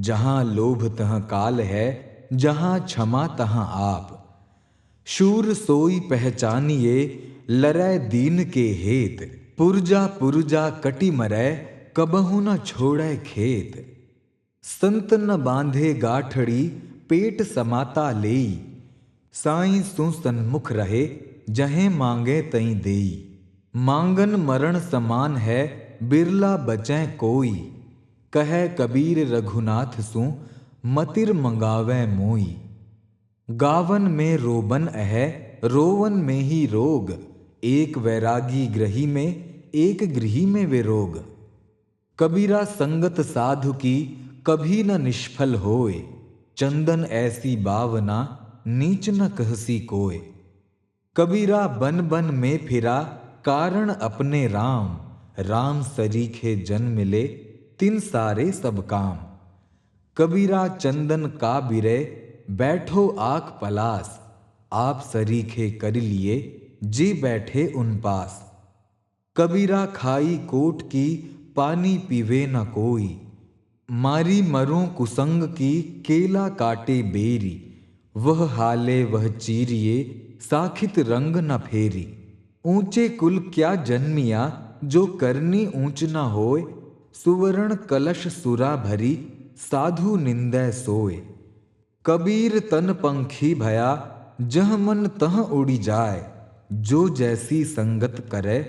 जहां लोभ तहां काल है, जहां क्षमा तहां आप। शूर सोई पहचानिए, लरै दीन के हेत, पुरजा पुरजा कटि मरै, कबहु न छोड़ै खेत। संत न बांधे गाठड़ी, पेट समाता लेई, साईं सु सन्मुख रहे, जहें मांगे तई देई। मांगन मरण समान है, बिरला बचै कोई, कहे कबीर रघुनाथ सु, मतिर मंगावै मोई। गावन में रोबन है, रोवन में ही रोग, एक वैरागी ग्रही में, एक गृही में वे रोग। कबीरा संगत साधु की, कभी न निष्फल होए, चंदन ऐसी बावना, नीच न कहसी कोय। कबीरा बन बन में फिरा, कारण अपने राम, राम सरीखे जन मिले, तिन सारे सब काम। कबीरा चंदन का बिरे, बैठो आक पलास, आप सरीखे कर लिए, जे बैठे उन पास। कबीरा खाई कोट की, पानी पीवे न कोई, मारी मरूं कुसंग की, केला काटे बेरी। वह हाले वह चीरिए, साखित रंग न फेरी। ऊंचे कुल क्या जन्मिया, जो करनी ऊंच न होए, सुवर्ण कलश सुरा भरी, साधु निंदै सोए। कबीर तन पंखी भया, जह मन तह उड़ी जाए, जो जैसी संगत करे,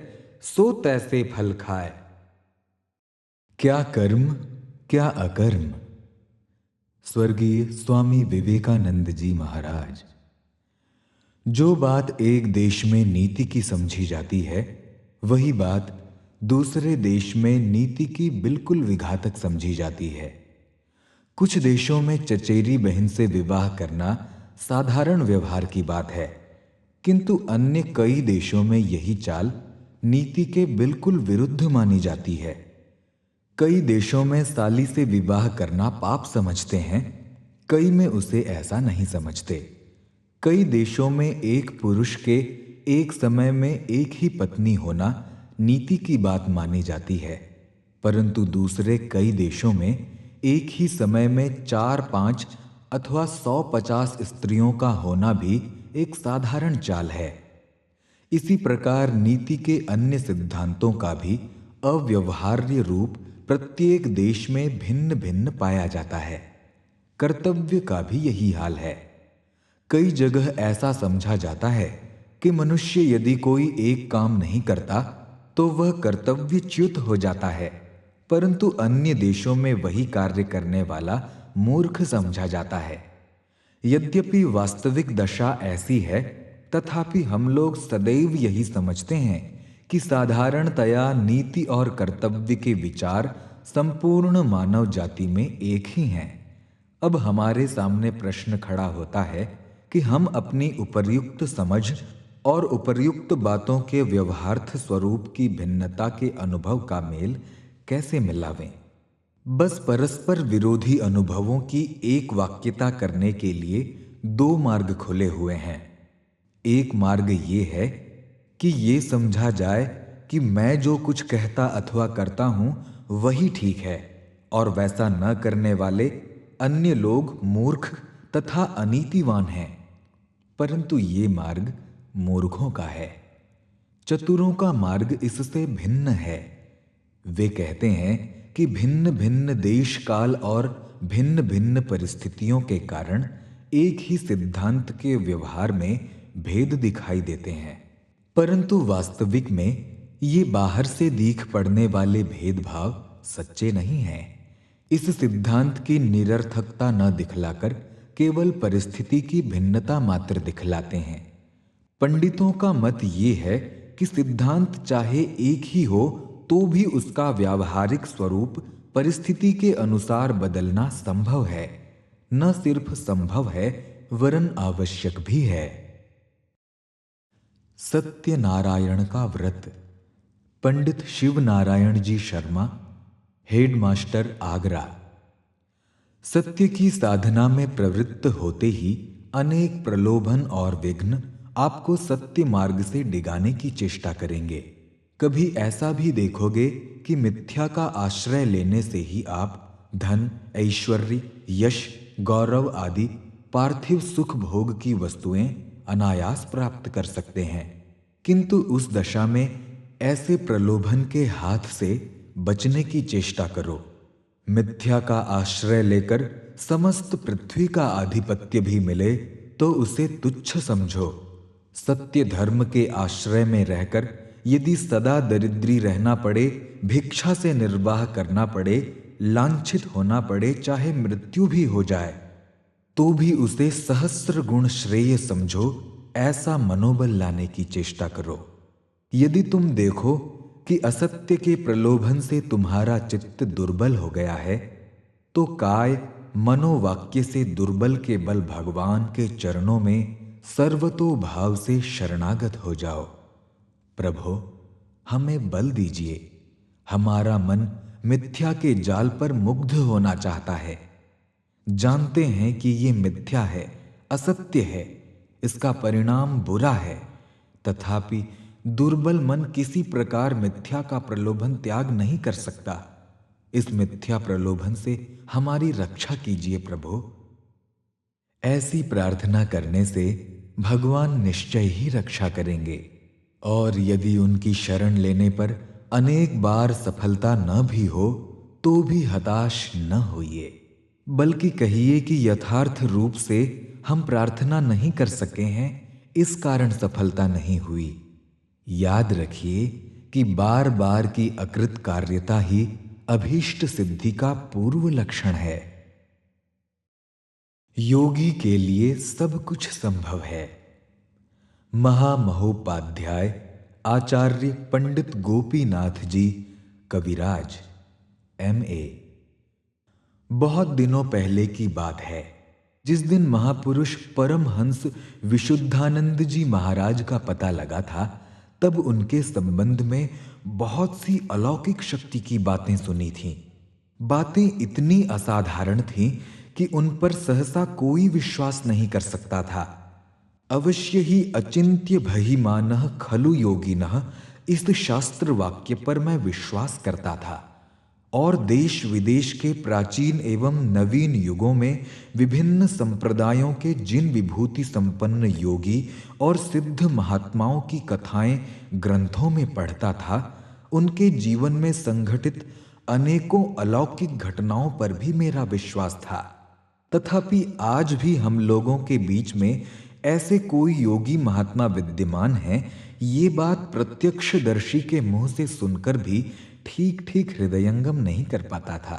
सो तैसे फल खाए। क्या कर्म क्या अकर्म। स्वर्गीय स्वामी विवेकानंद जी महाराज। जो बात एक देश में नीति की समझी जाती है, वही बात दूसरे देश में नीति की बिल्कुल विघातक समझी जाती है। कुछ देशों में चचेरी बहन से विवाह करना साधारण व्यवहार की बात है, किंतु अन्य कई देशों में यही चाल नीति के बिल्कुल विरुद्ध मानी जाती है। कई देशों में साली से विवाह करना पाप समझते हैं, कई में उसे ऐसा नहीं समझते। कई देशों में एक पुरुष के एक समय में एक ही पत्नी होना नीति की बात मानी जाती है, परंतु दूसरे कई देशों में एक ही समय में 4-5 अथवा 150 स्त्रियों का होना भी एक साधारण चाल है। इसी प्रकार नीति के अन्य सिद्धांतों का भी अव्यवहार्य रूप प्रत्येक देश में भिन्न भिन्न पाया जाता है। कर्तव्य का भी यही हाल है। कई जगह ऐसा समझा जाता है कि मनुष्य यदि कोई एक काम नहीं करता तो वह कर्तव्यच्युत हो जाता है, परंतु अन्य देशों में वही कार्य करने वाला मूर्ख समझा जाता है। यद्यपि वास्तविक दशा ऐसी है, तथापि हम लोग सदैव यही समझते हैं कि साधारणतया नीति और कर्तव्य के विचार संपूर्ण मानव जाति में एक ही हैं। अब हमारे सामने प्रश्न खड़ा होता है कि हम अपनी उपर्युक्त समझ और उपर्युक्त बातों के व्यवहार्थ स्वरूप की भिन्नता के अनुभव का मेल कैसे मिलावें। बस परस्पर विरोधी अनुभवों की एक वाक्यता करने के लिए दो मार्ग खुले हुए हैं। एक मार्ग ये है कि ये समझा जाए कि मैं जो कुछ कहता अथवा करता हूं वही ठीक है, और वैसा न करने वाले अन्य लोग मूर्ख तथा अनीतिवान हैं। परंतु ये मार्ग मूर्खों का है। चतुरों का मार्ग इससे भिन्न है। वे कहते हैं कि भिन्न भिन्न देश काल और भिन्न भिन्न परिस्थितियों के कारण एक ही सिद्धांत के व्यवहार में भेद दिखाई देते हैं, परंतु वास्तविक में ये बाहर से दीख पड़ने वाले भेदभाव सच्चे नहीं हैं। इस सिद्धांत की निरर्थकता न दिखलाकर केवल परिस्थिति की भिन्नता मात्र दिखलाते हैं। पंडितों का मत ये है कि सिद्धांत चाहे एक ही हो तो भी उसका व्यावहारिक स्वरूप परिस्थिति के अनुसार बदलना संभव है। न सिर्फ संभव है वरन आवश्यक भी है। सत्यनारायण का व्रत। पंडित शिव नारायण जी शर्मा, हेडमास्टर, आगरा। सत्य की साधना में प्रवृत्त होते ही अनेक प्रलोभन और विघ्न आपको सत्य मार्ग से डिगाने की चेष्टा करेंगे। कभी ऐसा भी देखोगे कि मिथ्या का आश्रय लेने से ही आप धन, ऐश्वर्य, यश, गौरव आदि पार्थिव सुख भोग की वस्तुएं अनायास प्राप्त कर सकते हैं। किंतु उस दशा में ऐसे प्रलोभन के हाथ से बचने की चेष्टा करो। मिथ्या का आश्रय लेकर समस्त पृथ्वी का आधिपत्य भी मिले तो उसे तुच्छ समझो। सत्य धर्म के आश्रय में रहकर यदि सदा दरिद्री रहना पड़े, भिक्षा से निर्वाह करना पड़े, लांछित होना पड़े, चाहे मृत्यु भी हो जाए, तो भी उसे सहस्र गुण श्रेय समझो। ऐसा मनोबल लाने की चेष्टा करो। यदि तुम देखो कि असत्य के प्रलोभन से तुम्हारा चित्त दुर्बल हो गया है, तो काय मनोवाक्य से दुर्बल के बल भगवान के चरणों में सर्वतो भाव से शरणागत हो जाओ। प्रभो, हमें बल दीजिए। हमारा मन मिथ्या के जाल पर मुग्ध होना चाहता है। जानते हैं कि ये मिथ्या है, असत्य है, इसका परिणाम बुरा है, तथापि दुर्बल मन किसी प्रकार मिथ्या का प्रलोभन त्याग नहीं कर सकता। इस मिथ्या प्रलोभन से हमारी रक्षा कीजिए प्रभु। ऐसी प्रार्थना करने से भगवान निश्चय ही रक्षा करेंगे। और यदि उनकी शरण लेने पर अनेक बार सफलता न भी हो तो भी हताश न होइए, बल्कि कहिए कि यथार्थ रूप से हम प्रार्थना नहीं कर सके हैं, इस कारण सफलता नहीं हुई। याद रखिए कि बार बार की अकृत कार्यता ही अभीष्ट सिद्धि का पूर्व लक्षण है। योगी के लिए सब कुछ संभव है। महामहोपाध्याय आचार्य पंडित गोपीनाथ जी कविराज, MA। बहुत दिनों पहले की बात है, जिस दिन महापुरुष परमहंस विशुद्धानंद जी महाराज का पता लगा था, तब उनके संबंध में बहुत सी अलौकिक शक्ति की बातें सुनी थीं। बातें इतनी असाधारण थीं कि उन पर सहसा कोई विश्वास नहीं कर सकता था। अवश्य ही अचिंत्य भहिमानः खलु योगिनः, इस शास्त्र वाक्य पर मैं विश्वास करता था। और देश विदेश के प्राचीन एवं नवीन युगों में विभिन्न संप्रदायों के जिन विभूति संपन्न योगी और सिद्ध महात्माओं की कथाएं ग्रंथों में पढ़ता था, उनके जीवन में संघटित अनेकों अलौकिक घटनाओं पर भी मेरा विश्वास था। तथापि आज भी हम लोगों के बीच में ऐसे कोई योगी महात्मा विद्यमान हैं, ये बात प्रत्यक्षदर्शी के मुंह से सुनकर भी ठीक ठीक हृदयंगम नहीं कर पाता था।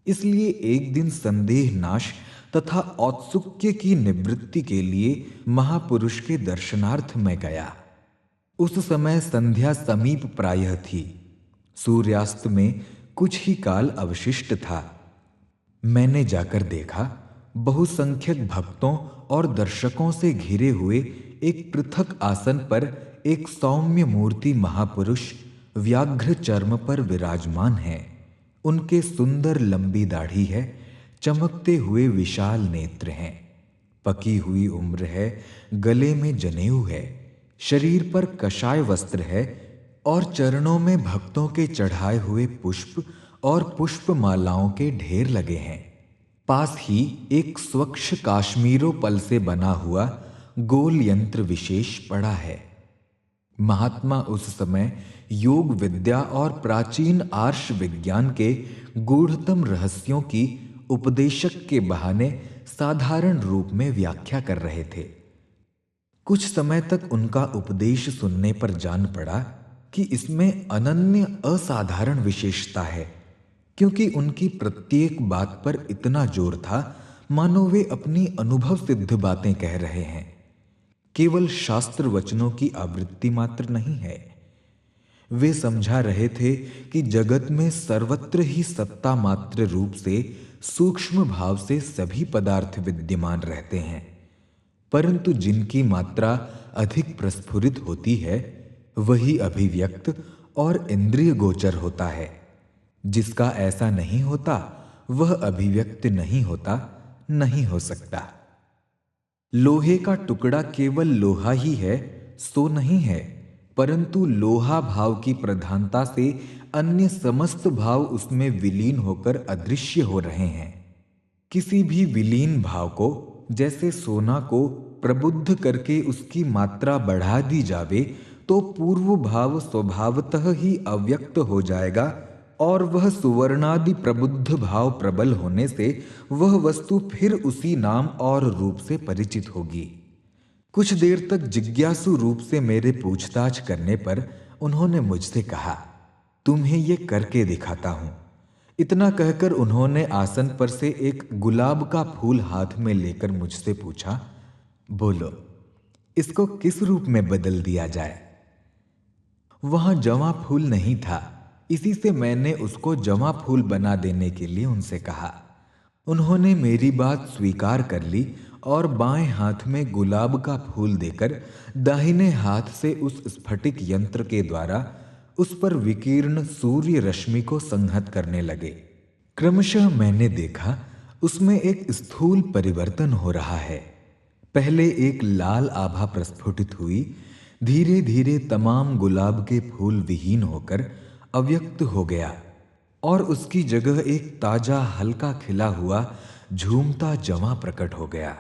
इसलिए एक दिन संदेह नाश तथा औत्सुक्य की निवृत्ति के लिए महापुरुष के दर्शनार्थ में गया। उस समय संध्या समीप प्रायः थी। सूर्यास्त में कुछ ही काल अवशिष्ट था। मैंने जाकर देखा, बहुसंख्यक भक्तों और दर्शकों से घिरे हुए एक पृथक आसन पर एक सौम्य मूर्ति महापुरुष व्याघ्र चर्म पर विराजमान है। उनके सुंदर लंबी दाढ़ी है, चमकते हुए विशाल नेत्र हैं, पकी हुई उम्र है, गले में जनेऊ है, शरीर पर कषाय वस्त्र है और चरणों में भक्तों के चढ़ाए हुए पुष्प और पुष्पमालाओं के ढेर लगे हैं। पास ही एक स्वच्छ काश्मीरोपल से बना हुआ गोल यंत्र विशेष पड़ा है। महात्मा उस समय योग विद्या और प्राचीन आर्ष विज्ञान के गूढ़तम रहस्यों की उपदेशक के बहाने साधारण रूप में व्याख्या कर रहे थे। कुछ समय तक उनका उपदेश सुनने पर जान पड़ा कि इसमें अनन्य असाधारण विशेषता है, क्योंकि उनकी प्रत्येक बात पर इतना जोर था मानो वे अपनी अनुभव सिद्ध बातें कह रहे हैं, केवल शास्त्र वचनों की आवृत्ति मात्र नहीं है। वे समझा रहे थे कि जगत में सर्वत्र ही सत्ता मात्र रूप से सूक्ष्म भाव से सभी पदार्थ विद्यमान रहते हैं, परंतु जिनकी मात्रा अधिक प्रस्फुरित होती है वही अभिव्यक्त और इंद्रिय गोचर होता है। जिसका ऐसा नहीं होता वह अभिव्यक्त नहीं होता, नहीं हो सकता। लोहे का टुकड़ा केवल लोहा ही है सो नहीं है, परंतु लोहा भाव की प्रधानता से अन्य समस्त भाव उसमें विलीन होकर अदृश्य हो रहे हैं। किसी भी विलीन भाव को, जैसे सोना को प्रबुद्ध करके उसकी मात्रा बढ़ा दी जावे तो पूर्व भाव स्वभावतः ही अव्यक्त हो जाएगा और वह सुवर्णादि प्रबुद्ध भाव प्रबल होने से वह वस्तु फिर उसी नाम और रूप से परिचित होगी। कुछ देर तक जिज्ञासु रूप से मेरे पूछताछ करने पर उन्होंने मुझसे कहा, तुम्हें ये करके दिखाता हूं। इतना कहकर उन्होंने आसन पर से एक गुलाब का फूल हाथ में लेकर मुझसे पूछा, बोलो इसको किस रूप में बदल दिया जाए। वहां जवां फूल नहीं था, इसी से मैंने उसको जवां फूल बना देने के लिए उनसे कहा। उन्होंने मेरी बात स्वीकार कर ली और बाएं हाथ में गुलाब का फूल देकर दाहिने हाथ से उस स्फटिक यंत्र के द्वारा उस पर विकीर्ण सूर्य रश्मि को संहत करने लगे। क्रमशः मैंने देखा उसमें एक स्थूल परिवर्तन हो रहा है। पहले एक लाल आभा प्रस्फुटित हुई, धीरे धीरे तमाम गुलाब के फूल विहीन होकर अव्यक्त हो गया और उसकी जगह एक ताजा हल्का खिला हुआ झूमता जवां प्रकट हो गया।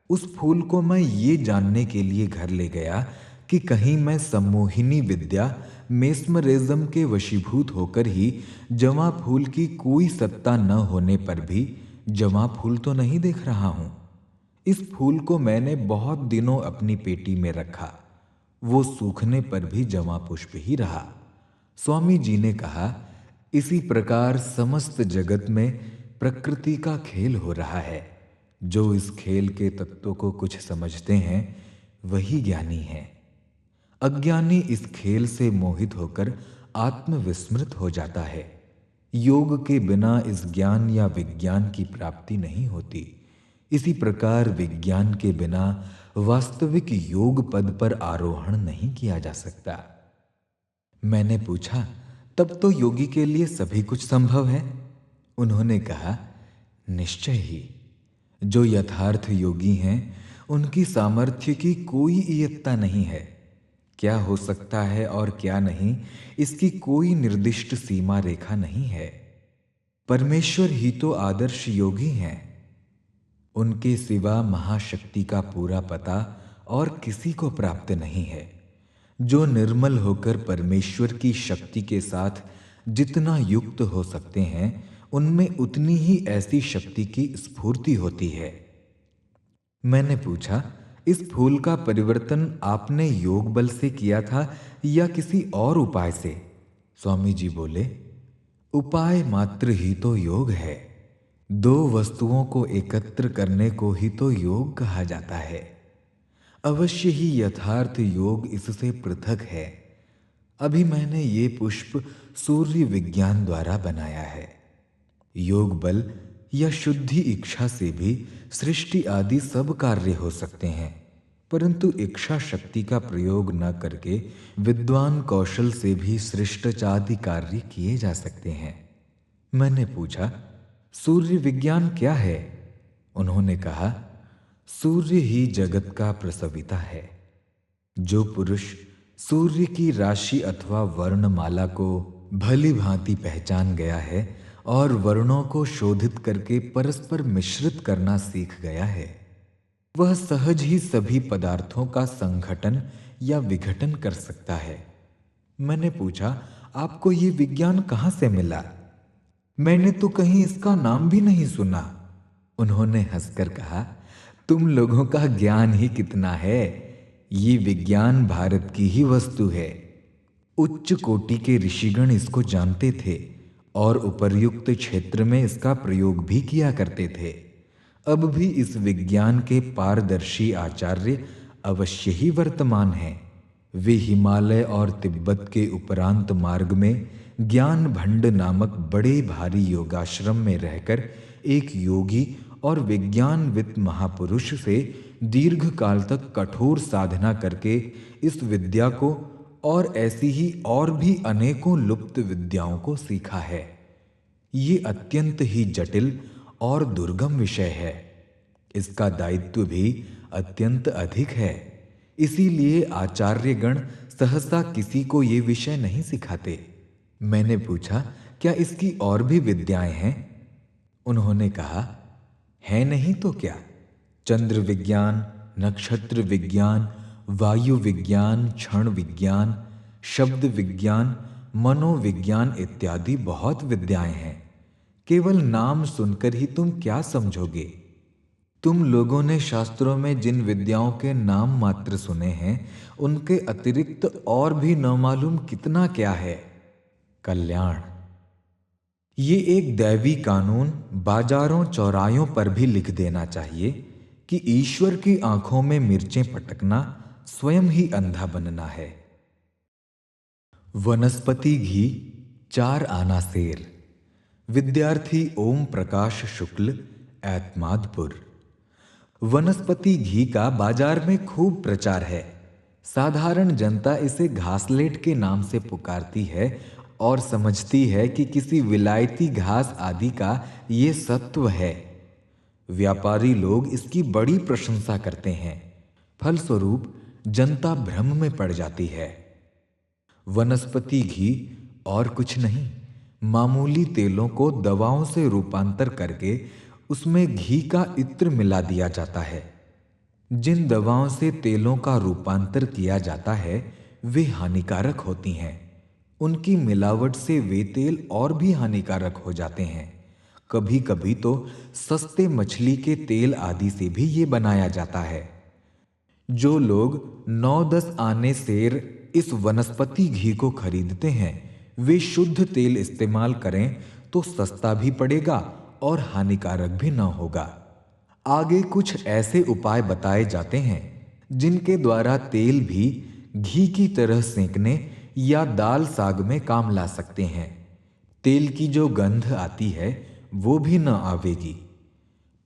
उस फूल को मैं ये जानने के लिए घर ले गया कि कहीं मैं सम्मोहिनी विद्या मेस्मरिज्म के वशीभूत होकर ही जवां फूल की कोई सत्ता न होने पर भी जवां फूल तो नहीं देख रहा हूं। इस फूल को मैंने बहुत दिनों अपनी पेटी में रखा, वो सूखने पर भी जवां पुष्प ही रहा। स्वामी जी ने कहा, इसी प्रकार समस्त जगत में प्रकृति का खेल हो रहा है। जो इस खेल के तत्वों को कुछ समझते हैं वही ज्ञानी है। अज्ञानी इस खेल से मोहित होकर आत्मविस्मृत हो जाता है। योग के बिना इस ज्ञान या विज्ञान की प्राप्ति नहीं होती। इसी प्रकार विज्ञान के बिना वास्तविक योग पद पर आरोहण नहीं किया जा सकता। मैंने पूछा, तब तो योगी के लिए सभी कुछ संभव है? उन्होंने कहा, निश्चय ही। जो यथार्थ योगी हैं उनकी सामर्थ्य की कोई इयत्ता नहीं है। क्या हो सकता है और क्या नहीं, इसकी कोई निर्दिष्ट सीमा रेखा नहीं है। परमेश्वर ही तो आदर्श योगी हैं। उनके सिवा महाशक्ति का पूरा पता और किसी को प्राप्त नहीं है। जो निर्मल होकर परमेश्वर की शक्ति के साथ जितना युक्त हो सकते हैं, उनमें उतनी ही ऐसी शक्ति की स्फूर्ति होती है। मैंने पूछा, इस फूल का परिवर्तन आपने योग बल से किया था या किसी और उपाय से? स्वामी जी बोले, उपाय मात्र ही तो योग है। दो वस्तुओं को एकत्र करने को ही तो योग कहा जाता है। अवश्य ही यथार्थ योग इससे पृथक है। अभी मैंने ये पुष्प सूर्य विज्ञान द्वारा बनाया है। योग बल या शुद्धि इच्छा से भी सृष्टि आदि सब कार्य हो सकते हैं, परंतु इच्छा शक्ति का प्रयोग न करके विद्वान कौशल से भी सृष्टाचादि कार्य किए जा सकते हैं। मैंने पूछा, सूर्य विज्ञान क्या है? उन्होंने कहा, सूर्य ही जगत का प्रसविता है। जो पुरुष सूर्य की राशि अथवा वर्णमाला को भली भांति पहचान गया है और वर्णों को शोधित करके परस्पर मिश्रित करना सीख गया है, वह सहज ही सभी पदार्थों का संघटन या विघटन कर सकता है। मैंने पूछा, आपको ये विज्ञान कहां से मिला? मैंने तो कहीं इसका नाम भी नहीं सुना। उन्होंने हंसकर कहा, तुम लोगों का ज्ञान ही कितना है। ये विज्ञान भारत की ही वस्तु है। उच्च कोटि के ऋषिगण इसको जानते थे और उपर्युक्त क्षेत्र में इसका प्रयोग भी किया करते थे। अब भी इस विज्ञान के पारदर्शी आचार्य अवश्य ही वर्तमान हैं। वे हिमालय और तिब्बत के उपरांत मार्ग में ज्ञान भंड नामक बड़े भारी योगाश्रम में रहकर एक योगी और विज्ञानविद महापुरुष से दीर्घ काल तक कठोर साधना करके इस विद्या को और ऐसी ही और भी अनेकों लुप्त विद्याओं को सीखा है। ये अत्यंत ही जटिल और दुर्गम विषय है। इसका दायित्व भी अत्यंत अधिक है। इसीलिए आचार्यगण सहसा किसी को ये विषय नहीं सिखाते। मैंने पूछा, क्या इसकी और भी विद्याएं हैं? उन्होंने कहा, है नहीं तो क्या। चंद्र विज्ञान, नक्षत्र विज्ञान, वायु विज्ञान, क्षण विज्ञान, शब्द विज्ञान, मनोविज्ञान इत्यादि बहुत विद्याएं हैं। केवल नाम सुनकर ही तुम क्या समझोगे? तुम लोगों ने शास्त्रों में जिन विद्याओं के नाम मात्र सुने हैं, उनके अतिरिक्त और भी न मालूम कितना क्या है। कल्याण। ये एक दैवी कानून बाजारों चौरायों पर भी लिख देना चाहिए कि ईश्वर की आंखों में मिर्चें पटकना स्वयं ही अंधा बनना है। वनस्पति घी 4 आना सेर। विद्यार्थी ओम प्रकाश शुक्ल, एतमादपुर। वनस्पति घी का बाजार में खूब प्रचार है। साधारण जनता इसे घासलेट के नाम से पुकारती है और समझती है कि किसी विलायती घास आदि का ये सत्व है। व्यापारी लोग इसकी बड़ी प्रशंसा करते हैं। फलस्वरूप जनता भ्रम में पड़ जाती है। वनस्पति घी और कुछ नहीं, मामूली तेलों को दवाओं से रूपांतर करके उसमें घी का इत्र मिला दिया जाता है। जिन दवाओं से तेलों का रूपांतर किया जाता है वे हानिकारक होती हैं। उनकी मिलावट से वे तेल और भी हानिकारक हो जाते हैं। कभी कभी तो सस्ते मछली के तेल आदि से भी ये बनाया जाता है। जो लोग 9-10 आने सेर इस वनस्पति घी को खरीदते हैं, वे शुद्ध तेल इस्तेमाल करें तो सस्ता भी पड़ेगा और हानिकारक भी न होगा। आगे कुछ ऐसे उपाय बताए जाते हैं जिनके द्वारा तेल भी घी की तरह सेंकने या दाल साग में काम ला सकते हैं। तेल की जो गंध आती है वो भी न आवेगी।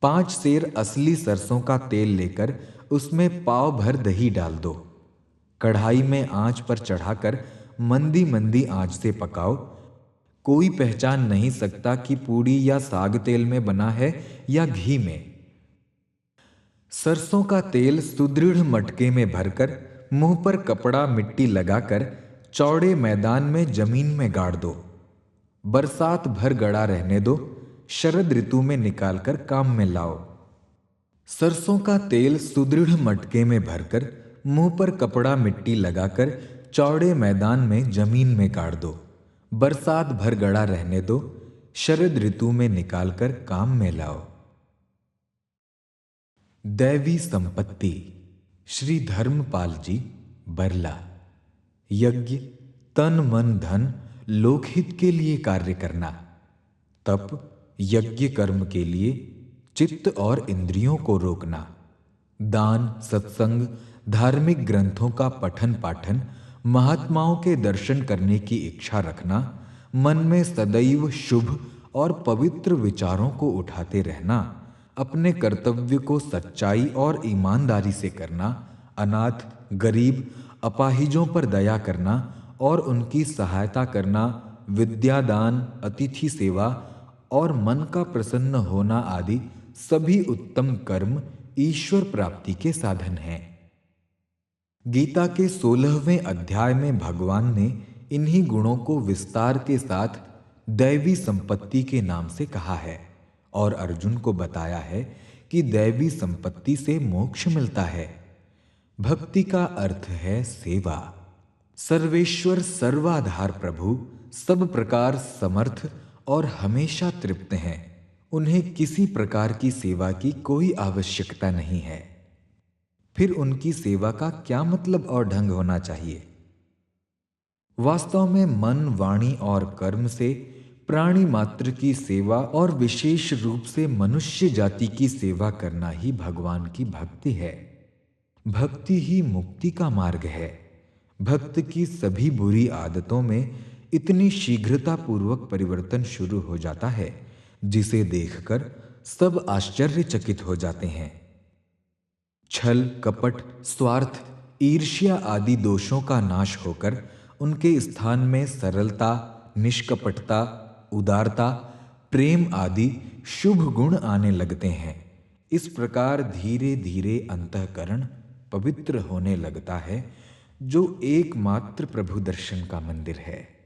5 सेर असली सरसों का तेल लेकर उसमें पाव भर दही डाल दो। कढ़ाई में आंच पर चढ़ाकर मंदी मंदी आंच से पकाओ। कोई पहचान नहीं सकता कि पूड़ी या साग तेल में बना है या घी में। सरसों का तेल सुदृढ़ मटके में भरकर मुंह पर कपड़ा मिट्टी लगाकर चौड़े मैदान में जमीन में गाड़ दो। बरसात भर गड़ा रहने दो। शरद ऋतु में निकालकर काम में लाओ। सरसों का तेल सुदृढ़ मटके में भरकर मुंह पर कपड़ा मिट्टी लगाकर चौड़े मैदान में जमीन में गाड़ दो। बरसात भर गड़ा रहने दो। शरद ऋतु में निकालकर काम में लाओ। दैवी संपत्ति। श्री धर्मपाल जी, बरला। यज्ञ, तन मन धन लोकहित के लिए कार्य करना। तप, यज्ञ कर्म के लिए चित्त और इंद्रियों को रोकना। दान, सत्संग, धार्मिक ग्रंथों का पठन पाठन, महात्माओं के दर्शन करने की इच्छा रखना, मन में सदैव शुभ और पवित्र विचारों को उठाते रहना, अपने कर्तव्य को सच्चाई और ईमानदारी से करना, अनाथ, गरीब, अपाहिजों पर दया करना और उनकी सहायता करना, विद्यादान, अतिथि सेवा और मन का प्रसन्न होना आदि सभी उत्तम कर्म ईश्वर प्राप्ति के साधन हैं। गीता के 16वें अध्याय में भगवान ने इन्हीं गुणों को विस्तार के साथ दैवी संपत्ति के नाम से कहा है और अर्जुन को बताया है कि दैवी संपत्ति से मोक्ष मिलता है। भक्ति का अर्थ है सेवा। सर्वेश्वर सर्वाधार प्रभु सब प्रकार समर्थ और हमेशा तृप्त हैं। उन्हें किसी प्रकार की सेवा की कोई आवश्यकता नहीं है। फिर उनकी सेवा का क्या मतलब और ढंग होना चाहिए? वास्तव में मन, वाणी और कर्म से प्राणी मात्र की सेवा और विशेष रूप से मनुष्य जाति की सेवा करना ही भगवान की भक्ति है। भक्ति ही मुक्ति का मार्ग है। भक्त की सभी बुरी आदतों में इतनी शीघ्रतापूर्वक परिवर्तन शुरू हो जाता है जिसे देखकर सब आश्चर्यचकित हो जाते हैं। छल, कपट, स्वार्थ, ईर्ष्या आदि दोषों का नाश होकर उनके स्थान में सरलता, निष्कपटता, उदारता, प्रेम आदि शुभ गुण आने लगते हैं। इस प्रकार धीरे धीरे अंतःकरण पवित्र होने लगता है, जो एकमात्र प्रभु दर्शन का मंदिर है।